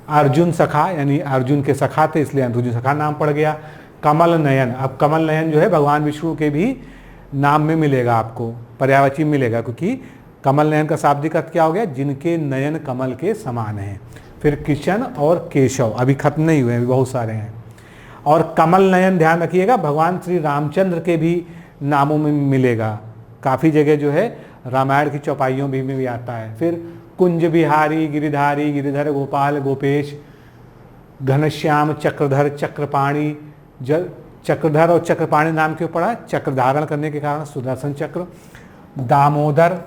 अर्जुन सखा, यानी अर्जुन के सखा थे इसलिए अर्जुन सखा नाम पड़ गया। कमल नयन, अब कमल नयन जो है भगवान विष्णु के भी नाम में मिलेगा, आपको पर्यायवाची मिलेगा, क्योंकि कमल नयन का शाब्दिक अर्थ क्या हो गया? जिनके नयन कमल के समान हैं। फिर किशन और केशव अभी खत्म नहीं हुए, अभी बहुत सारे हैं। और कमल नयन ध्यान रखिएगा, भगवान श्री रामचंद्र के भी नामों में मिलेगा, काफ़ी जगह जो है रामायण की चौपाइयों में भी आता है। फिर कुंज बिहारी, गिरिधारी, गिरिधर, गोपाल, गोपेश, घनश्याम, चक्रधर, चक्रपाणी, चक्रधर और चक्रपाणी नाम क्यों पड़ा? चक्र धारण करने के कारण सुदर्शन चक्र। दामोदर,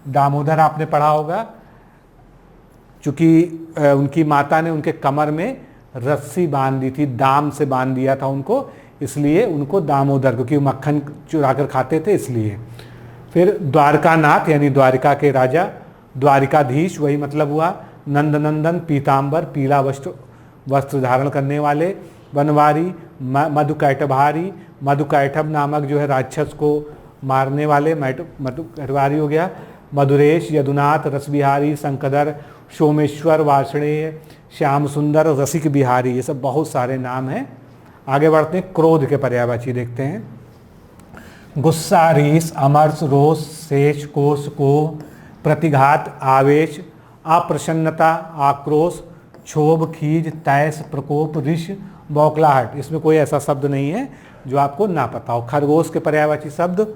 दामोदर आपने पढ़ा होगा, चूंकि उनकी माता ने उनके कमर में रस्सी बांध दी थी, दाम से बांध दिया था उनको, इसलिए उनको दामोदर, क्योंकि मक्खन चुरा कर खाते थे इसलिए। फिर द्वारकानाथ, यानी द्वारिका के राजा, द्वारिकाधीश वही मतलब हुआ। नंदनंदन, पीताम्बर, पीला वस्त्र धारण करने वाले। बनवारी, मधुकैटभारी, मधुकैटभ नामक जो है राक्षस को मारने वाले मधुकैटभारी हो गया। मधुरेश, यदुनाथ, रसबिहारी, शंकरधर, सोमेश्वर, वार्ष्णेय, श्याम सुंदर, रसिक बिहारी, ये सब बहुत सारे नाम हैं। आगे बढ़ते हैं, क्रोध के पर्यायवाची देखते हैं। गुस्सा, रीस, अमर्ष, रोष, शेष, कोष, कोह, प्रतिघात, आवेश, अप्रसन्नता, आक्रोश, क्षोभ, खीज, तैस, प्रकोप, ऋष, बौखलाहट। इसमें कोई ऐसा शब्द नहीं है जो आपको ना पता हो। खरगोश के पर्यायवाची शब्द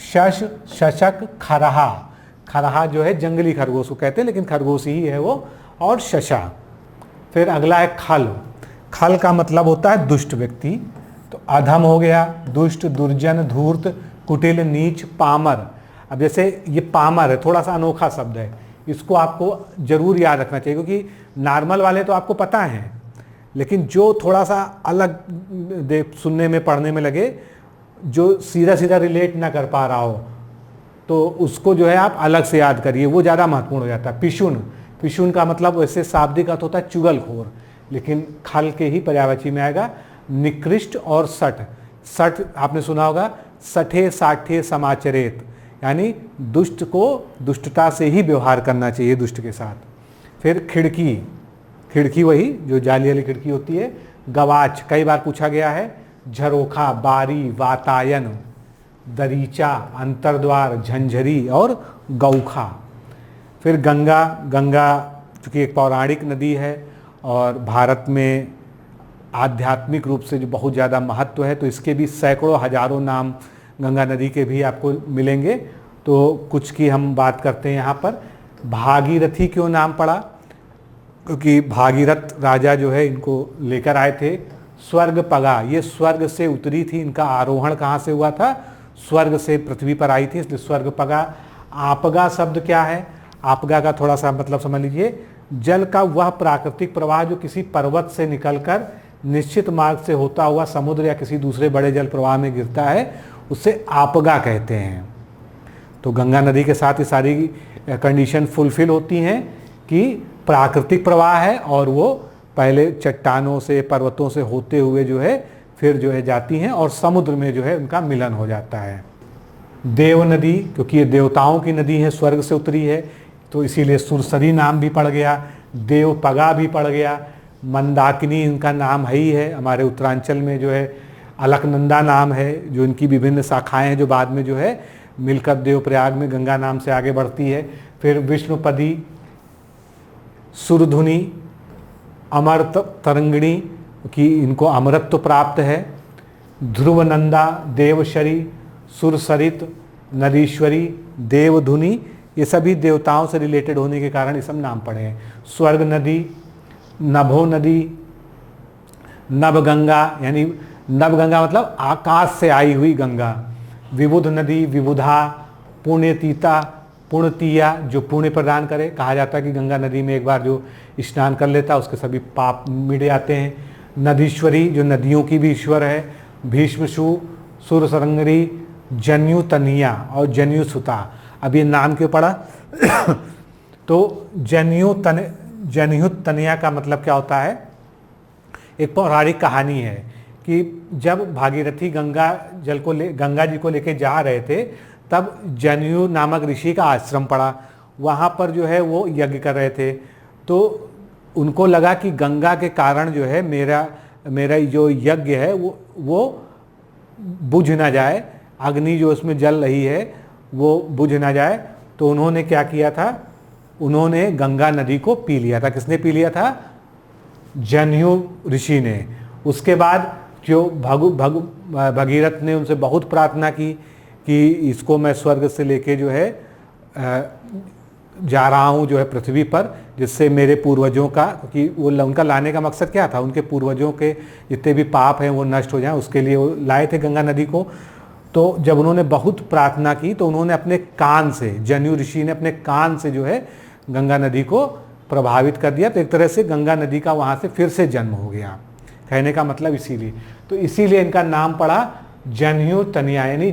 शश, शशक, खरहा, खरहा जो है जंगली खरगोश को कहते हैं, लेकिन खरगोश ही है वो, और शशा। फिर अगला है खल, खल का मतलब होता है दुष्ट व्यक्ति, तो अधम हो गया, दुष्ट, दुर्जन, धूर्त, कुटिल, नीच, पामर। अब जैसे ये पामर है, थोड़ा सा अनोखा शब्द है, इसको आपको जरूर याद रखना चाहिए, क्योंकि नॉर्मल वाले तो आपको पता है, लेकिन जो थोड़ा सा अलग सुनने में पढ़ने में लगे, जो सीधा सीधा रिलेट ना कर पा रहा हो, तो उसको जो है आप अलग से याद करिए, वो ज़्यादा महत्वपूर्ण हो जाता है। पिशुन, पिशुन का मतलब वैसे शाब्दिक अर्थ होता है चुगलखोर, लेकिन खल के ही पर्यायवाची में आएगा। निकृष्ट और सठ, सठ आपने सुना होगा, सठे साठे समाचरेत, यानी दुष्ट को दुष्टता से ही व्यवहार करना चाहिए दुष्ट के साथ। फिर खिड़की, खिड़की वही जो जाली वाली खिड़की होती है। गवाच, कई बार पूछा गया है। झरोखा, बारी, वातायन, दरीचा, अंतरद्वार, झंझरी और गौखा। फिर गंगा, गंगा चूँकि एक पौराणिक नदी है और भारत में आध्यात्मिक रूप से जो बहुत ज़्यादा महत्व है, तो इसके भी सैकड़ों हजारों नाम गंगा नदी के भी आपको मिलेंगे, तो कुछ की हम बात करते हैं यहाँ पर। भागीरथी क्यों नाम पड़ा? क्योंकि भागीरथ राजा जो है इनको लेकर आए थे। स्वर्ग पगा, ये स्वर्ग से उतरी थी, इनका आरोहण कहाँ से हुआ था? स्वर्ग से पृथ्वी पर आई थी, इसलिए स्वर्ग पगा। आपगा शब्द क्या है? आपगा का थोड़ा सा मतलब समझ लीजिए, जल का वह प्राकृतिक प्रवाह जो किसी पर्वत से निकलकर निश्चित मार्ग से होता हुआ समुद्र या किसी दूसरे बड़े जल प्रवाह में गिरता है, उसे आपगा कहते हैं। तो गंगा नदी के साथ ये सारी कंडीशन फुलफिल होती हैं कि प्राकृतिक प्रवाह है और वो पहले चट्टानों से, पर्वतों से होते हुए जो है फिर जो है जाती हैं और समुद्र में जो है उनका मिलन हो जाता है। देव नदी, क्योंकि ये देवताओं की नदी है, स्वर्ग से उतरी है, तो इसीलिए सुरसरी नाम भी पड़ गया, देवपगा भी पड़ गया। मंदाकिनी इनका नाम है ही है। हमारे उत्तरांचल में जो है अलकनंदा नाम है, जो इनकी विभिन्न शाखाएं हैं जो बाद में जो है मिलकर देवप्रयाग में गंगा नाम से आगे बढ़ती है। फिर विष्णुपदी, सुरधुनी, अमृत तरंगिणी कि इनको अमृतत्व प्राप्त है, ध्रुवनंदा, देवशरी, सुरसरित, नदीश्वरी, देवधुनी, ये सभी देवताओं से रिलेटेड होने के कारण ये सब नाम पड़े हैं। स्वर्ग नदी, नभो नदी, नवगंगा, यानी नवगंगा मतलब आकाश से आई हुई गंगा, विबुध नदी, विबुधा, पुण्यतीता, पुण्यतीया जो पुण्य प्रदान करे। कहा जाता है कि गंगा नदी में एक बार जो स्नान कर लेता है उसके सभी पाप मिट जाते हैं। नदीश्वरी जो नदियों की भी ईश्वर है, भीष्मशु, सुरसरंगरी, जन्युतनिया और जन्युसुता। अब ये नाम क्यों पड़ा? तो जन्युतनिया का मतलब क्या होता है? एक पौराणिक कहानी है कि जब भागीरथी गंगा जी को लेके जा रहे थे, तब जनेयू नामक ऋषि का आश्रम पड़ा। वहाँ पर जो है वो यज्ञ कर रहे थे, तो उनको लगा कि गंगा के कारण जो है मेरा जो यज्ञ है वो बुझ ना जाए, अग्नि जो उसमें जल रही है वो बुझ ना जाए। तो उन्होंने क्या किया था? उन्होंने गंगा नदी को पी लिया था। किसने पी लिया था? जनेयू ऋषि ने। उसके बाद जो भगीरथ ने उनसे बहुत प्रार्थना की कि इसको मैं स्वर्ग से लेके जो है जा रहा हूँ जो है पृथ्वी पर, जिससे मेरे पूर्वजों का, क्योंकि वो उनका लाने का मकसद क्या था? उनके पूर्वजों के जितने भी पाप हैं वो नष्ट हो जाएं, उसके लिए वो लाए थे गंगा नदी को। तो जब उन्होंने बहुत प्रार्थना की तो उन्होंने अपने कान से, जनेयू ऋषि ने अपने कान से जो है गंगा नदी को प्रभावित कर दिया। तो एक तरह से गंगा नदी का वहाँ से फिर से जन्म हो गया, कहने का मतलब इसीलिए। तो इसीलिए इनका नाम पड़ा जन्युतनिया, यानी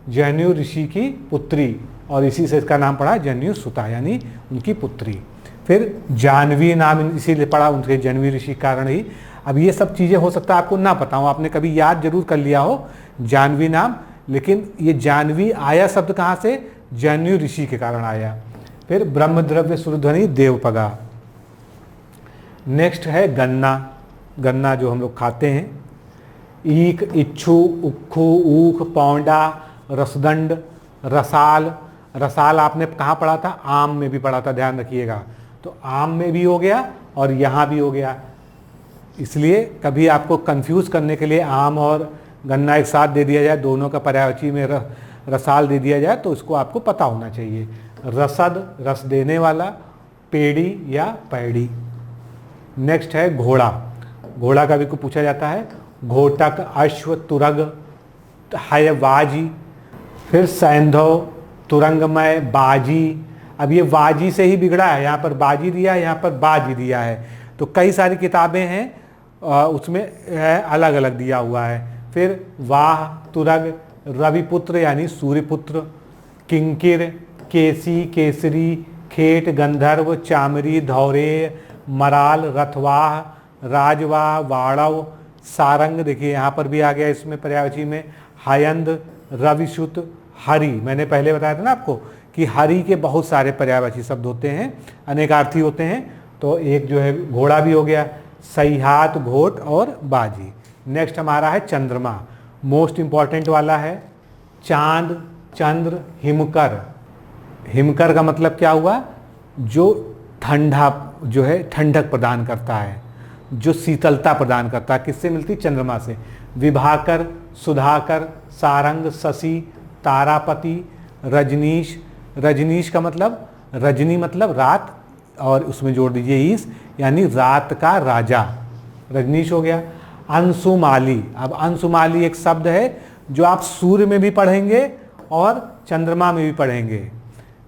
जनेयू ऋषि की पुत्री, और इसी से इसका नाम पड़ा जन्युसुता, यानी उनकी पुत्री। फिर जानवी नाम इसीलिए पड़ा उनके जन्वी ऋषि कारण ही। अब ये सब चीज़ें हो सकता है आपको ना पता हो, आपने कभी याद जरूर कर लिया हो जानवी नाम, लेकिन ये जानवी आया शब्द कहाँ से? जनेयू ऋषि के कारण आया। फिर ब्रह्मद्रव्य, सुरध्वनि, देवपगा। नेक्स्ट है गन्ना। गन्ना जो हम लोग खाते हैं। ईख, इच्छु, उक्खू, ऊख, पौंडा, रसदंड, रसाल। रसाल आपने कहाँ पढ़ा था? आम में भी पढ़ा था, ध्यान रखिएगा। तो आम में भी हो गया और यहाँ भी हो गया, इसलिए कभी आपको कंफ्यूज करने के लिए आम और गन्ना एक साथ दे दिया जाए, दोनों का पर्यायवाची में रसाल दे दिया जाए, तो इसको आपको पता होना चाहिए। रसद, रस देने वाला, पेड़ी या पैड़ी। नेक्स्ट है घोड़ा। घोड़ा का भी को पूछा जाता है। घोटक, अश्व, तुरग, हयवाजी। फिर सैंधव, तुरंगमय, बाजी। अब ये वाजी से ही बिगड़ा है, यहाँ पर बाजी दिया है, यहाँ पर बाजी दिया है। तो कई सारी किताबें हैं उसमें अलग अलग दिया हुआ है। फिर वाह, तुरग, रविपुत्र यानी सूर्यपुत्र, किंकिर, केसी, केसरी, खेट, गंधर्व, चामरी, धौरे, मराल, रथवाह, राजवाह, वाड़व, सारंग। देखिए यहाँ पर भी आ गया इसमें पर्यायवाची में। हयंद, रविशुत, हरि। मैंने पहले बताया था ना आपको कि हरि के बहुत सारे पर्यायवाची शब्द होते हैं, अनेकार्थी होते हैं। तो एक जो है घोड़ा भी हो गया, सहीहात, घोट और बाजी। नेक्स्ट हमारा है चंद्रमा, मोस्ट इंपॉर्टेंट वाला है। चांद, चंद्र, हिमकर। हिमकर का मतलब क्या हुआ? जो ठंडा जो है ठंडक प्रदान करता है, जो शीतलता प्रदान करता है। किससे मिलती? चंद्रमा से। विभाकर, सुधाकर, सारंग, शशि, तारापति, रजनीश। रजनीश का मतलब, रजनी मतलब रात, और उसमें जोड़ दीजिए ईस, यानी रात का राजा, रजनीश हो गया। अंशुमाली, अब अंशुमाली एक शब्द है जो आप सूर्य में भी पढ़ेंगे और चंद्रमा में भी पढ़ेंगे।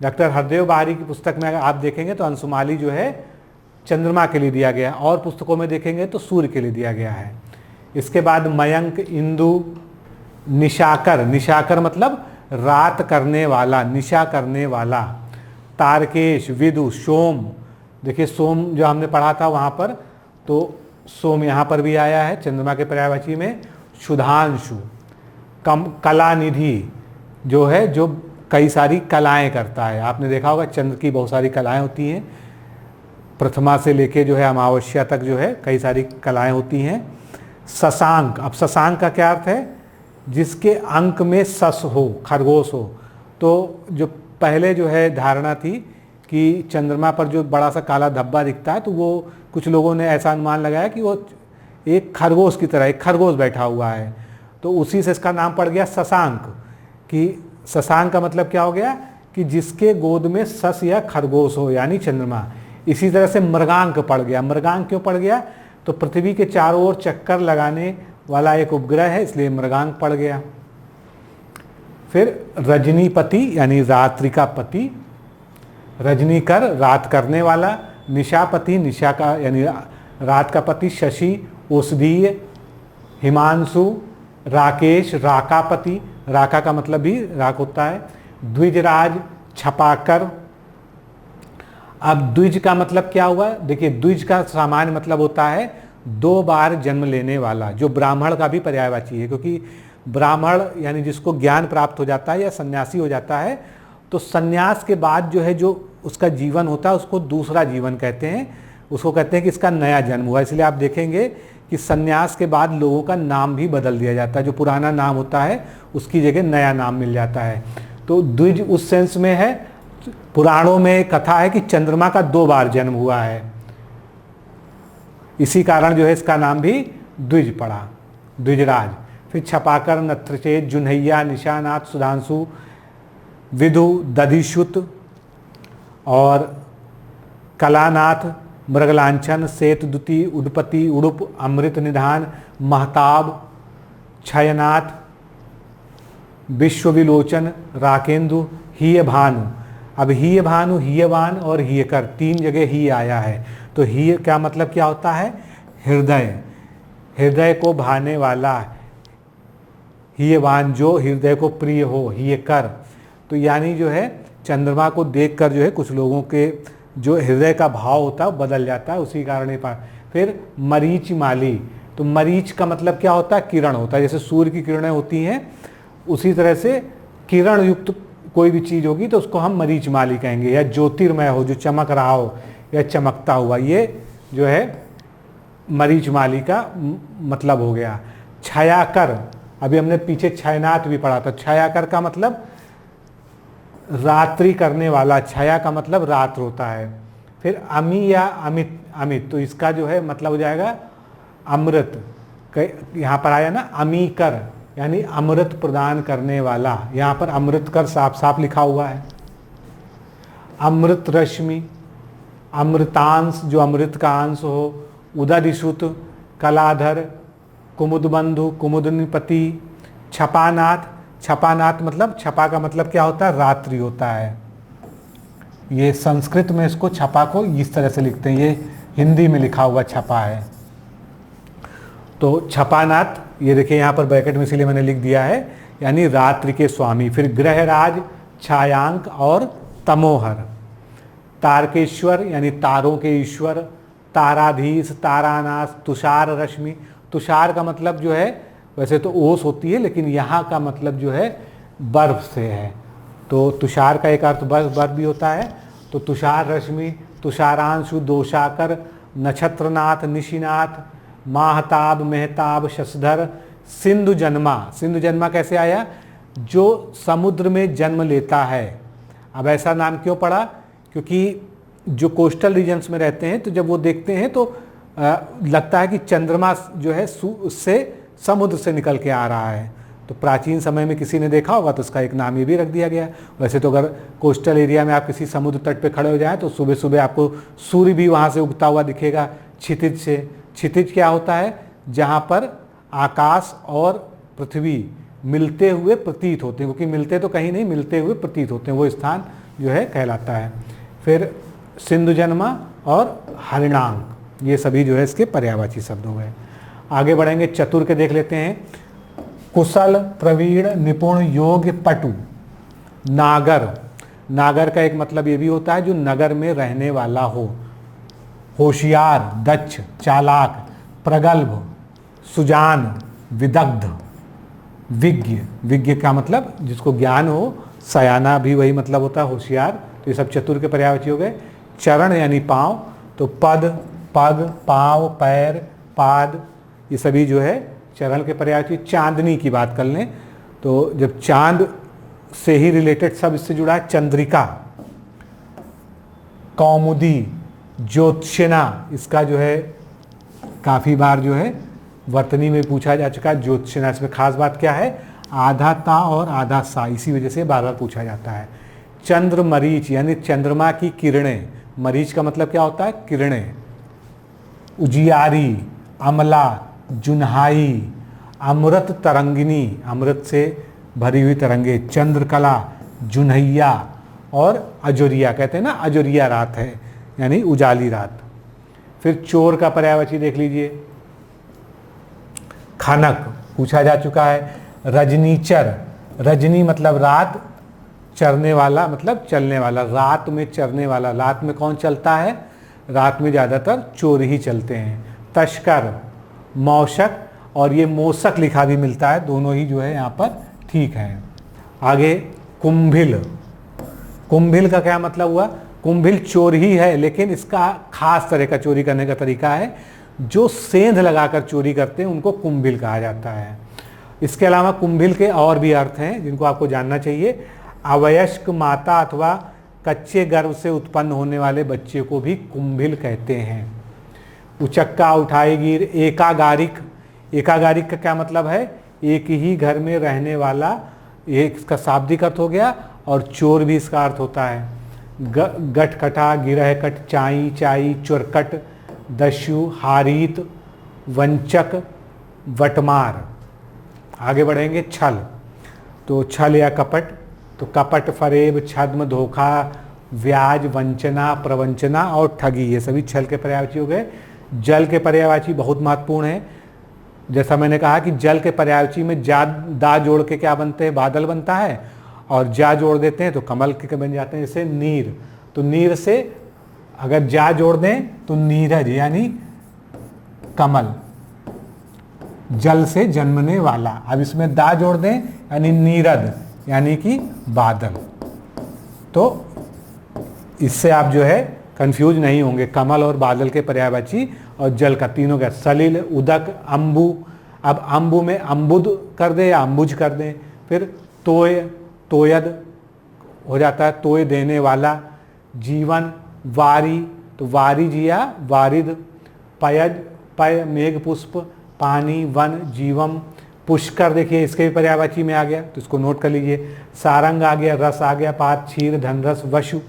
डॉक्टर हरदेव बहारी की पुस्तक में अगर आप देखेंगे तो अंशुमाली जो है चंद्रमा के लिए दिया गया है, और पुस्तकों में देखेंगे तो सूर्य के लिए दिया गया है। इसके बाद मयंक, इंदु, निशाकर, निशाकर मतलब रात करने वाला, निशा करने वाला। तारकेश, विदु, सोम, देखिए सोम जो हमने पढ़ा था वहाँ पर, तो सोम यहाँ पर भी आया है चंद्रमा के पर्यायवाची में। सुधांशु, कलानिधि जो है जो कई सारी कलाएं करता है, आपने देखा होगा चंद्र की बहुत सारी कलाएं होती हैं, प्रथमा से लेके जो है अमावस्या तक जो है कई सारी कलाएं होती हैं। शशांक, अब शशांक का क्या अर्थ है? जिसके अंक में सस हो, खरगोश हो। तो जो पहले जो है धारणा थी कि चंद्रमा पर जो बड़ा सा काला धब्बा दिखता है, तो वो कुछ लोगों ने ऐसा अनुमान लगाया कि वो एक खरगोश की तरह, एक खरगोश बैठा हुआ है, तो उसी से इसका नाम पड़ गया शशांक। कि शशांक का मतलब क्या हो गया कि जिसके गोद में सस या खरगोश हो, यानी चंद्रमा। इसी तरह से मृगांक पड़ गया। मृगांक क्यों पड़ गया? तो पृथ्वी के चारों ओर चक्कर लगाने वाला एक उपग्रह है, इसलिए मृगांक पड़ गया। फिर रजनीपति यानी रात्रि का पति, रजनीकर रात करने वाला, निशापति निशा का यानी रात का पति, शशि औषधीय, हिमांशु, राकेश राकापति, राका का मतलब भी राक होता है। द्विजराज छपाकर, अब द्विज का मतलब क्या हुआ? देखिए द्विज का सामान्य मतलब होता है 2 बार जन्म लेने वाला, जो ब्राह्मण का भी पर्यायवाची है, क्योंकि ब्राह्मण यानी जिसको ज्ञान प्राप्त हो जाता है या सन्यासी हो जाता है, तो सन्यास के बाद जो है जो उसका जीवन होता है उसको दूसरा जीवन कहते हैं, उसको कहते हैं कि इसका नया जन्म हुआ। इसलिए आप देखेंगे कि सन्यास के बाद लोगों का नाम भी बदल दिया जाता है, जो पुराना नाम होता है उसकी जगह नया नाम मिल जाता है। तो द्विज उस सेंस में है, पुराणों में कथा है कि चंद्रमा का 2 बार जन्म हुआ है, इसी कारण जो है इसका नाम भी द्विज पड़ा, द्विजराज। फिर छपाकर, नत्रचेत, जुन्हैया, निशानाथ, सुधांशु, विदु, दधिश्रुत और कलानाथ, मृगलांछन, सेतुदुति, उडपति, उड़ुप, अमृत निधान, महताब, क्षयनाथ, विश्वविलोचन, राकेंदु, हीय भानु। अब हीय भानु, हीयवान और हीयकर 3 जगह ही आया है। तो हीय क्या मतलब क्या होता है? हृदय, हृदय को भाने वाला, हीयवान जो हृदय को प्रिय हो, हीयकर। तो यानी जो है चंद्रमा को देखकर जो है कुछ लोगों के जो हृदय का भाव होता है वो बदल जाता है, उसी कारण ये फिर मरीच माली, तो मरीच का मतलब क्या होता है? किरण होता है। जैसे सूर्य की किरणें होती हैं, उसी तरह से किरण युक्त कोई भी चीज़ होगी तो उसको हम मरीच माली कहेंगे। या ज्योतिर्मय हो, जो चमक रहा हो या चमकता हुआ, ये जो है मरीच माली का मतलब हो गया। छायाकर, अभी हमने पीछे छायानाथ भी पढ़ा था। छायाकर का मतलब रात्रि करने वाला, छाया का मतलब रात्र होता है। फिर अमी या अमित, अमित तो इसका जो है मतलब हो जाएगा अमृत। यहाँ पर आया ना अमीकर, यानी अमृत प्रदान करने वाला, यहाँ पर अमृत कर साफ साफ लिखा हुआ है। अमृत रश्मि, अमृतांश जो अमृत का अंश हो, उदधिश्रुत, कलाधर, कुमुदबंधु, कुमुदनिपति, छपानाथ, छपानाथ मतलब छपा का मतलब क्या होता है? रात्रि होता है। ये संस्कृत में इसको छपा को इस तरह से लिखते हैं, ये हिंदी में लिखा हुआ छपा है। तो छपानाथ ये देखिए यहाँ पर ब्रैकेट में इसलिए मैंने लिख दिया है, यानी रात्रि के स्वामी। फिर ग्रहराज, छायांक और तमोहर। तारकेश्वर यानी तारों के ईश्वर, ताराधीश, तारानाश, तुषार रश्मि। तुषार का मतलब जो है वैसे तो ओस होती है, लेकिन यहाँ का मतलब जो है बर्फ से है, तो तुषार का एक अर्थ बर्फ भी होता है। तो तुषार रश्मि, तुषारांशु, दोषाकर, नक्षत्रनाथ, निशिनाथ, माहताब, मेहताब, शशधर, सिंधु जन्मा। सिंधु जन्मा कैसे आया? जो समुद्र में जन्म लेता है। अब ऐसा नाम क्यों पड़ा? क्योंकि जो कोस्टल रीजन्स में रहते हैं तो जब वो देखते हैं तो लगता है कि चंद्रमा जो है उससे समुद्र से निकल के आ रहा है, तो प्राचीन समय में किसी ने देखा होगा तो उसका एक नाम ये भी रख दिया गया। वैसे तो अगर कोस्टल एरिया में आप किसी समुद्र तट पे खड़े हो जाएं तो सुबह सुबह आपको सूर्य भी वहाँ से उगता हुआ दिखेगा क्षितिज से। क्षितिज क्या होता है? जहाँ पर आकाश और पृथ्वी मिलते हुए प्रतीत होते हैं, क्योंकि मिलते तो कहीं नहीं, मिलते हुए प्रतीत होते हैं, वो स्थान जो है कहलाता है। फिर सिंधु जन्मा और हरिणांग, ये सभी जो है इसके पर्यायवाची शब्द हो गए। आगे बढ़ेंगे, चतुर के देख लेते हैं। कुशल, प्रवीण, निपुण, योग्य, पटु। नागर, नागर का एक मतलब ये भी होता है जो नगर में रहने वाला हो। होशियार, दक्ष, चालाक, प्रगल्भ, सुजान, विदग्ध, विज्ञ। विज्ञ का मतलब जिसको ज्ञान हो, सयाना भी वही मतलब होता है, होशियार। तो ये सब चतुर के पर्यायवाची हो गए। चरण यानी पाँव, तो पद, पग, पाँव, पैर, पाद, ये सभी जो है चरण के पर्यायवाची। चांदनी की बात कर लें तो जब चांद से ही रिलेटेड सब इससे जुड़ा है। चंद्रिका, कौमुदी, ज्योत्स्ना, इसका जो है काफ़ी बार जो है वर्तनी में पूछा जा चुका है। ज्योत्स्ना, इसमें खास बात क्या है? आधा ता और आधा सा, इसी वजह से बार बार पूछा जाता है। चंद्र मरीच यानी चंद्रमा की किरणें। मरीच का मतलब क्या होता है? किरणें। उजियारी, अमला, जुन्हाई, अमृत तरंगिनी, अमृत से भरी हुई तरंगे। चंद्रकला, जुन्हैया और अजोरिया, कहते हैं ना अजोरिया रात है यानी उजाली रात। फिर चोर का पर्यायवाची देख लीजिए। खनक पूछा जा चुका है। रजनीचर, रजनी मतलब रात, चरने वाला मतलब चलने वाला, रात में चरने वाला। रात में कौन चलता है? रात में ज़्यादातर चोर ही चलते हैं। तस्कर, मौशक, और ये मोशक लिखा भी मिलता है, दोनों ही जो है यहाँ पर ठीक है। आगे कुंभिल, कुंभिल का क्या मतलब हुआ? कुंभिल चोर ही है, लेकिन इसका खास तरह का चोरी करने का तरीका है। जो सेंध लगाकर चोरी करते हैं उनको कुंभिल कहा जाता है। इसके अलावा कुंभिल के और भी अर्थ हैं जिनको आपको जानना चाहिए। अवयस्क माता अथवा कच्चे गर्भ से उत्पन्न होने वाले बच्चे को भी कुंभिल कहते हैं। उचक्का, उठाईगीर, एकागारिक, एकागारिक का क्या मतलब है? एक ही घर में रहने वाला, एक इसका शाब्दिक अर्थ हो गया, और चोर भी इसका अर्थ होता है। गटकटा, गिरहकट, चाई, चाई, चुरकट, दस्यु, हारीत, वंचक, वटमार। आगे बढ़ेंगे, छल, तो छल या कपट, तो कपट, फरेब, छद्म, धोखा, व्याज, वंचना, प्रवंचना और ठगी, ये सभी छल के पर्यायवाची हो गए। जल के पर्यायवाची बहुत महत्वपूर्ण है। जैसा मैंने कहा कि जल के पर्यायवाची में जा दा जोड़ के क्या बनते हैं? बादल बनता है, और जा जोड़ देते हैं तो कमल के बन जाते हैं। जैसे नीर, तो नीर से अगर जा जोड़ दें तो नीरज यानी कमल, जल से जन्मने वाला। अब इसमें दा जोड़ दें यानी नीरद यानी कि बादल। तो इससे आप जो है कंफ्यूज नहीं होंगे। कमल और बादल के पर्यायवाची और जल का तीनों का। सलिल, उदक, अम्बु, अब अम्बु में अम्बुद कर दें या अम्बुज कर दें। फिर तोय, तोयद हो जाता है तोय देने वाला। जीवन, वारी, तो वारी जिया, वारिद। पयज, पय मेघ पुष्प, पानी, वन, जीवम। पुष्कर देखिए इसके भी पर्यायवाची में आ गया, तो इसको नोट कर लीजिए। सारंग आ गया, रस आ गया, पात, क्षीर, धनरस, वशु।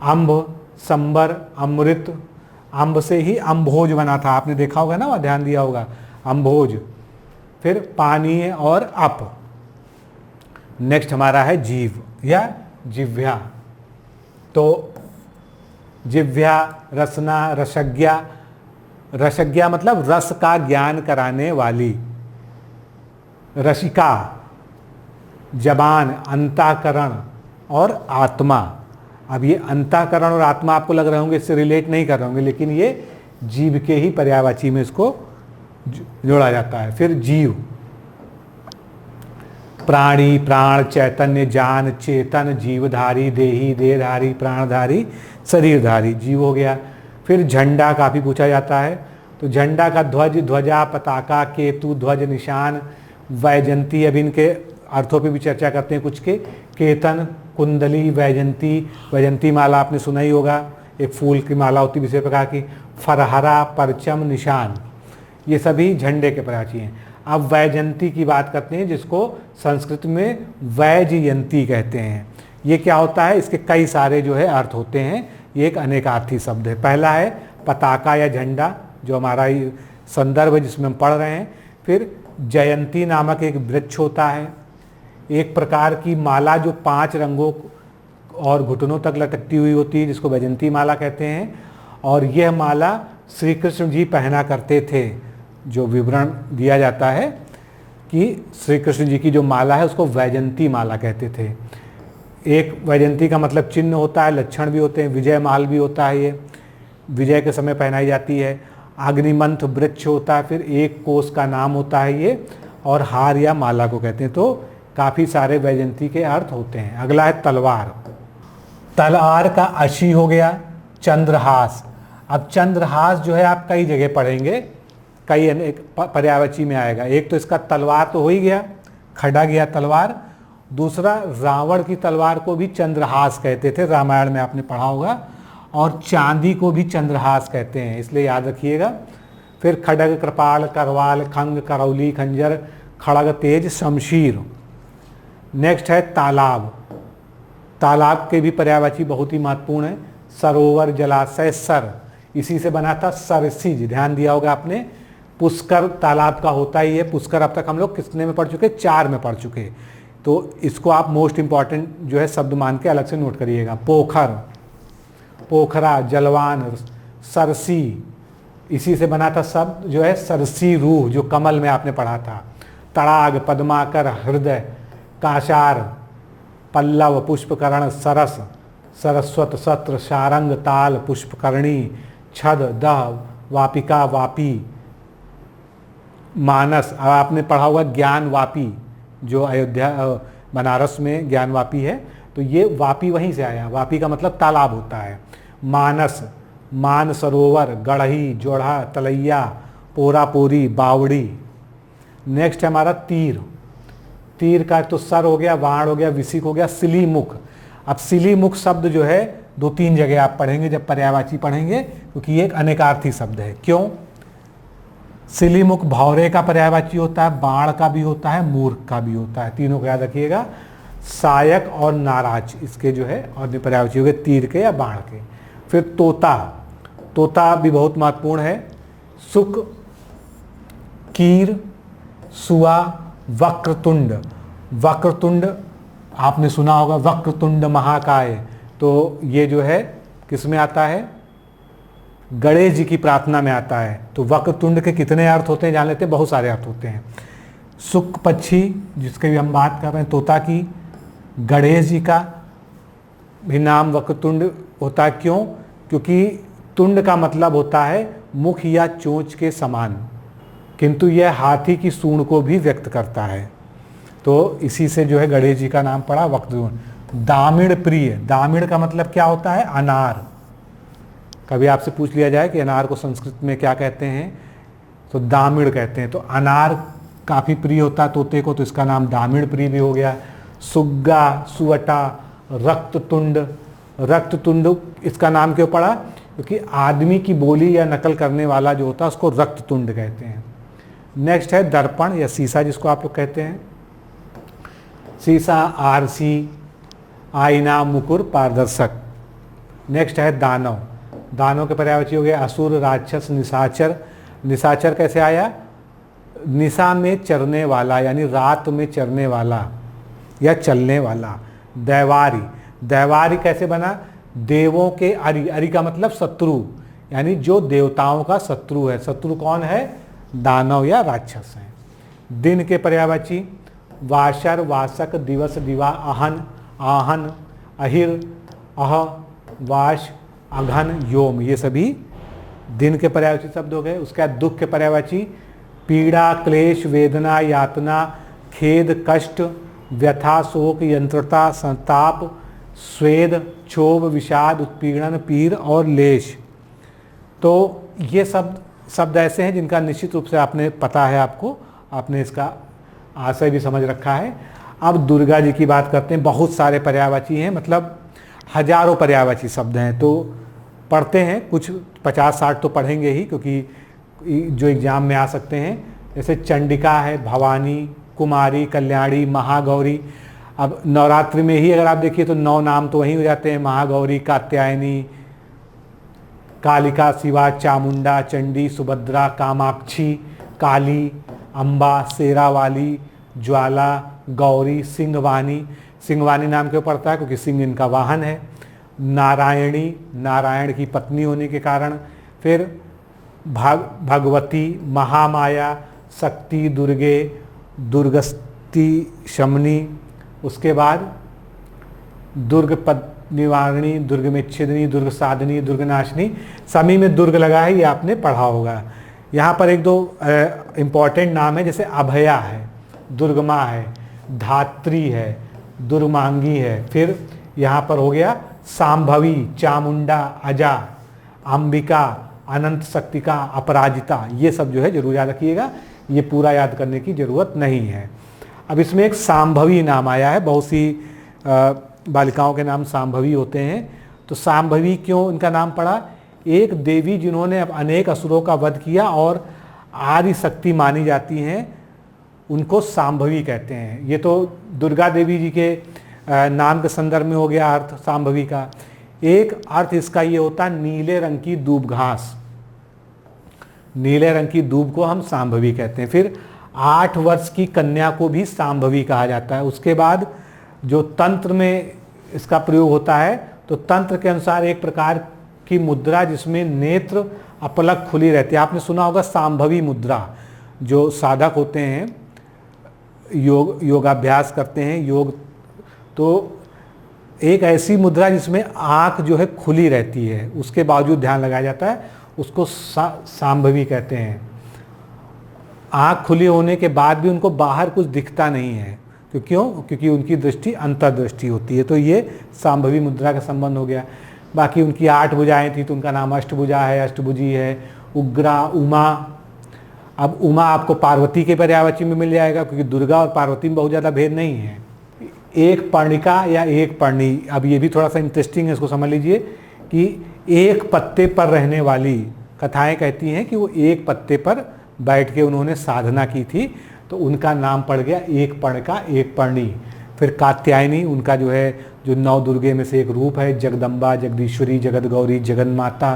अम्ब, संबर, अमृत, अम्ब से ही अम्भोज बना था, आपने देखा होगा ना, वह ध्यान दिया होगा, अम्भोज। फिर पानी और अप। नेक्स्ट हमारा है जीव या जिह्वा, तो जिह्वा, रसना, रसज्ञा। रसज्ञा मतलब रस का ज्ञान कराने वाली। रसिका, जबान, अंतःकरण और आत्मा। अब ये अंतःकरण और आत्मा आपको लग रहे होंगे इससे रिलेट नहीं कर रहे होंगे, लेकिन ये जीव के ही पर्यायवाची में इसको जोड़ा जाता है। फिर जीव, प्राणी, प्राण, चैतन्य, जान, चेतन, जीवधारी, देही, देहधारी, प्राणधारी, शरीरधारी, जीव हो गया। फिर झंडा काफ़ी पूछा जाता है, तो झंडा का ध्वज, ध्वजा, पताका, केतु, ध्वज, निशान, वैजंती। अब इनके अर्थों पे भी चर्चा करते हैं कुछ के। केतन, कुंडली, वैजंती। वैजंती माला आपने सुना ही होगा, एक फूल की माला होती है विशेष प्रकार की। फरहरा, परचम, निशान, ये सभी झंडे के पर्यायवाची हैं। अब वैजयंती की बात करते हैं, जिसको संस्कृत में वैजयंती कहते हैं। ये क्या होता है, इसके कई सारे जो है अर्थ होते हैं। ये एक अनेकार्थी शब्द है। पहला है पताका या झंडा, जो हमारा संदर्भ है जिसमें हम पढ़ रहे हैं। फिर जयंती नामक एक वृक्ष होता है, एक प्रकार की माला जो 5 रंगों और घुटनों तक लटकती हुई होती है, जिसको वैजयंती माला कहते हैं। और यह माला श्री कृष्ण जी पहना करते थे। जो विवरण दिया जाता है कि श्री कृष्ण जी की जो माला है उसको वैजयंती माला कहते थे। एक वैजयंती का मतलब चिन्ह होता है, लक्षण भी होते हैं, विजय माल भी होता है, ये विजय के समय पहनाई जाती है। अग्निमंथ वृक्ष होता है, फिर एक कोस का नाम होता है ये, और हार या माला को कहते हैं। तो काफ़ी सारे वैजयंती के अर्थ होते हैं। अगला है तलवार। तलवार का अशी हो गया चंद्रहास। अब चंद्रहास जो है आप कई जगह पढ़ेंगे, कई अनेक पर्यायवाची में आएगा। एक तो इसका तलवार तो हो ही गया, खड़ा गया तलवार। दूसरा, रावण की तलवार को भी चंद्रहास कहते थे, रामायण में आपने पढ़ा होगा। और चांदी को भी चंद्रहास कहते हैं, इसलिए याद रखिएगा। फिर खड्ग, कृपाल, करवाल, खंग, करौली, खंजर, खड़ग, तेज, शमशीर। नेक्स्ट है तालाब। तालाब के भी पर्यायवाची बहुत ही महत्वपूर्ण है। सरोवर, जलाशय, सर, इसी से बना था सरसिज, ध्यान दिया होगा आपने। पुष्कर तालाब का होता ही है। पुष्कर अब तक हम लोग कितने में पढ़ चुके, 4 में पढ़ चुके। तो इसको आप मोस्ट इंपॉर्टेंट जो है शब्द मान के अलग से नोट करिएगा। पोखर, पोखरा, जलवान, सरसी, इसी से बना था शब्द जो है सरसी रूह, जो कमल में आपने पढ़ा था। तड़ाग, पद्माकर, हृदय, काशार, पल्लव, पुष्पकरण, सरस, सरस्वत, सत्र, शारंग, ताल, पुष्पकर्णी, छद, दह, वापिका, वापी, मानस। अब आपने पढ़ा होगा ज्ञान वापी, जो अयोध्या बनारस में ज्ञान वापी है, तो ये वापी वहीं से आया। वापी का मतलब तालाब होता है। मानस, मान सरोवर, गढ़ही, जोड़ा, तलैया, पोरापोरी, बावड़ी। नेक्स्ट है हमारा तीर। तीर का तो सर हो गया, वाण हो गया, विसिक हो गया, सिलीमुख। अब सिलीमुख शब्द जो है 2-3 जगह आप पढ़ेंगे जब पर्यायवाची पढ़ेंगे, क्योंकि ये एक अनेकार्थी शब्द है। क्यों? सिलीमुख भौरे का पर्यायवाची होता है, बाण का भी होता है, मूर्ख का भी होता है। तीनों को याद रखिएगा। सायक और नाराज इसके जो है और पर्यायवाची हो गए, तीर के या बाण के। फिर तोता, तोता भी बहुत महत्वपूर्ण है। सुक, कीर, सुआ, वक्रतुंड। वक्रतुंड आपने सुना होगा, वक्रतुंड महाकाय, तो ये जो है किस में आता है, गणेश जी की प्रार्थना में आता है। तो वक्रतुंड के कितने अर्थ होते हैं जान लेते हैं, बहुत सारे अर्थ होते हैं। सुक पक्षी, जिसके भी हम बात कर रहे हैं, तोता की। गणेश जी का भी नाम वक्रतुंड होता है। क्यों? क्योंकि तुंड का मतलब होता है मुख या चोंच के समान, किंतु यह हाथी की सूंड को भी व्यक्त करता है, तो इसी से जो है गणेश जी का नाम पड़ा वक्रतुंड। दामिड़ प्रिय, दामिड़ का मतलब क्या होता है, अनार। कभी आपसे पूछ लिया जाए कि अनार को संस्कृत में क्या कहते हैं, तो दामिड़ कहते हैं। तो अनार काफ़ी प्रिय होता है तोते को, तो इसका नाम दामिड़ प्रिय भी हो गया। सुग्गा, सुवटा, रक्ततुंड। रक्ततुंड इसका नाम क्यों पड़ा? क्योंकि आदमी की बोली या नकल करने वाला जो होता है उसको रक्ततुंड कहते हैं। नेक्स्ट है दर्पण या शीशा, जिसको आप लोग कहते हैं। शीशा, आरसी, आईना, मुकुर, पारदर्शक। नेक्स्ट है दानव। दानव के पर्यायवाची हो गए असुर, राक्षस, निशाचर। निशाचर कैसे आया? निशा में चरने वाला, यानी रात में चरने वाला या चलने वाला। दैवारी, दैवारी कैसे बना? देवों के अरि, अरि का मतलब शत्रु, यानी जो देवताओं का शत्रु है। शत्रु कौन है? दानव या राक्षस हैं। दिन के पर्यायवाची वाशर, वासक, दिवस, दिवा, अहन, आहन, अहिर, अह, वाश, अघन, योम, ये सभी दिन के पर्यायवाची शब्द हो गए। उसके बाद दुख के पर्यायवाची पीड़ा, क्लेश, वेदना, यातना, खेद, कष्ट, व्यथा, शोक, यंत्रता, संताप, स्वेद, क्षोभ, विषाद, उत्पीड़न, पीर और लेश। तो ये शब्द ऐसे हैं जिनका निश्चित रूप से आपने पता है, आपने इसका आशय भी समझ रखा है। अब दुर्गा जी की बात करते हैं। बहुत सारे पर्यायवाची हैं, मतलब हजारों पर्यायवाची शब्द हैं, तो पढ़ते हैं। कुछ 50-60 तो पढ़ेंगे ही, क्योंकि जो एग्ज़ाम में आ सकते हैं। जैसे चंडिका है, भवानी, कुमारी, कल्याणी, महागौरी। अब नवरात्रि में ही अगर आप देखिए तो 9 नाम तो वहीं हो जाते हैं, महागौरी, कात्यायनी, कालिका, शिवा, चामुंडा, चंडी, सुभद्रा, कामाक्षी, काली, अम्बा, शेरावाली, ज्वाला, गौरी, सिंहवानी। सिंहवानी नाम क्यों पड़ता है? क्योंकि सिंह इनका वाहन है। नारायणी, नारायण की पत्नी होने के कारण। फिर भगवती, महामाया, शक्ति, दुर्गे, दुर्गस्ती, शमनी। उसके बाद दुर्ग पद निवारणी, दुर्ग में छिदनी, दुर्ग साधनी, दुर्ग नाशनी। समी में दुर्ग लगा है, ये आपने पढ़ा होगा। यहाँ पर 1-2 इम्पॉर्टेंट नाम है, जैसे अभया है, दुर्गमा है, धात्री है, दुर्मांगी है। फिर यहाँ पर हो गया सांभवी, चामुंडा, अजा, अंबिका, अनंत शक्तिका, अपराजिता। ये सब जो है जरूर याद रखिएगा, ये पूरा याद करने की ज़रूरत नहीं है। अब इसमें एक सांभवी नाम आया है, बहुत सी बालिकाओं के नाम सांभवी होते हैं। तो सांभवी क्यों इनका नाम पड़ा? एक देवी जिन्होंने अब अनेक असुरों का वध किया और आदि शक्ति मानी जाती हैं, उनको सांभवी कहते हैं। ये तो दुर्गा देवी जी के नाम के संदर्भ में हो गया अर्थ सांभवी का। एक अर्थ इसका ये होता है नीले रंग की दूब घास, नीले रंग की दूब को हम सांभवी कहते हैं। फिर 8 वर्ष की कन्या को भी सांभवी कहा जाता है। उसके बाद जो तंत्र में इसका प्रयोग होता है, तो तंत्र के अनुसार एक प्रकार की मुद्रा जिसमें नेत्र अपलक खुली रहती है। आपने सुना होगा सांभवी मुद्रा। जो साधक होते हैं, योगाभ्यास करते हैं, योग, तो एक ऐसी मुद्रा जिसमें आँख जो है खुली रहती है, उसके बावजूद ध्यान लगाया जाता है, उसको सांभवी कहते हैं। आँख खुली होने के बाद भी उनको बाहर कुछ दिखता नहीं है, क्यों? क्योंकि उनकी दृष्टि अंतर्दृष्टि होती है। तो ये सांभवी मुद्रा का संबंध हो गया। बाकी उनकी 8 भुजाएं थी, तो उनका नाम अष्टभुजा है, अष्टभुजी है। उग्रा, उमा। अब उमा आपको पार्वती के पर्यायवाची में मिल जाएगा, क्योंकि दुर्गा और पार्वती में बहुत ज़्यादा भेद नहीं है। एक पर्णिका या एक पर्णी, अब ये भी थोड़ा सा इंटरेस्टिंग है, इसको समझ लीजिए कि एक पत्ते पर रहने वाली कथाएं कहती हैं कि वो एक पत्ते पर बैठ के उन्होंने साधना की थी, तो उनका नाम पड़ गया एक पर्णिका, एक पर्णी। फिर कात्यायनी, उनका जो है जो 9 दुर्गे में से एक रूप है। जगदम्बा, जगदीश्वरी, जगत गौरी, जगन्माता,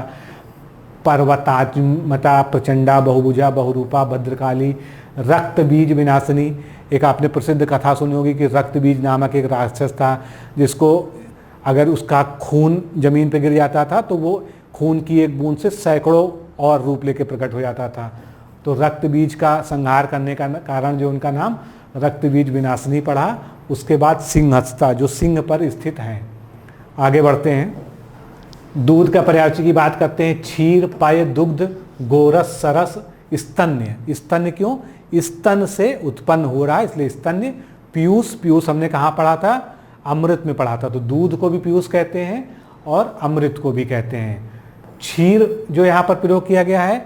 पर्वतात्मता, प्रचंडा, बहुभुजा, बहुरूपा, भद्रकाली, रक्त बीज विनाशिनी। एक आपने प्रसिद्ध कथा सुनी होगी कि रक्त बीज नामक एक राक्षस था, जिसको अगर उसका खून जमीन पर गिर जाता था तो वो खून की एक बूंद से सैकड़ों और रूप लेके प्रकट हो जाता था। तो रक्त बीज का संहार करने का कारण जो उनका नाम रक्त बीज विनाशिनी पड़ा। उसके बाद सिंहस्ता, जो सिंह पर स्थित हैं। आगे बढ़ते हैं, दूध का पर्यायवाची की बात करते हैं। क्षीर, पय, दुग्ध, गोरस, सरस, स्तन्य। स्तन्य क्यों? स्तन से उत्पन्न हो रहा है, इसलिए स्तन्य। पीयूष, पीयूष हमने कहाँ पढ़ा था? अमृत में पढ़ा था। तो दूध को भी पीयूष कहते हैं और अमृत को भी कहते हैं। क्षीर जो यहाँ पर प्रयोग किया गया है,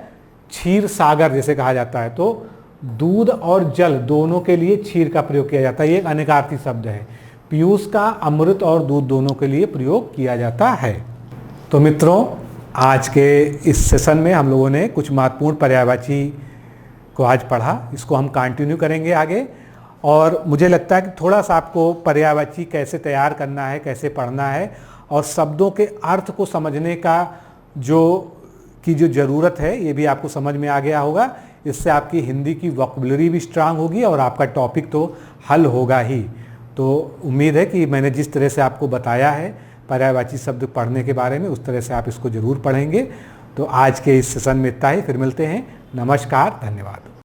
क्षीर सागर जैसे कहा जाता है, तो दूध और जल दोनों के लिए क्षीर का प्रयोग किया जाता है। ये एक अनेकार्थी शब्द है। पीयूष का अमृत और दूध दोनों के लिए प्रयोग किया जाता है। तो मित्रों, आज के इस सेशन में हम लोगों ने कुछ महत्वपूर्ण पर्यायवाची को आज पढ़ा, इसको हम कंटिन्यू करेंगे आगे। और मुझे लगता है कि थोड़ा सा आपको पर्यायवाची कैसे तैयार करना है, कैसे पढ़ना है, और शब्दों के अर्थ को समझने का जो ज़रूरत है, ये भी आपको समझ में आ गया होगा। इससे आपकी हिंदी की वोकैबुलरी भी स्ट्रांग होगी और आपका टॉपिक तो हल होगा ही। तो उम्मीद है कि मैंने जिस तरह से आपको बताया है पर्यायवाची शब्द पढ़ने के बारे में, उस तरह से आप इसको ज़रूर पढ़ेंगे। तो आज के इस सेशन में इतना ही, फिर मिलते हैं। नमस्कार, धन्यवाद।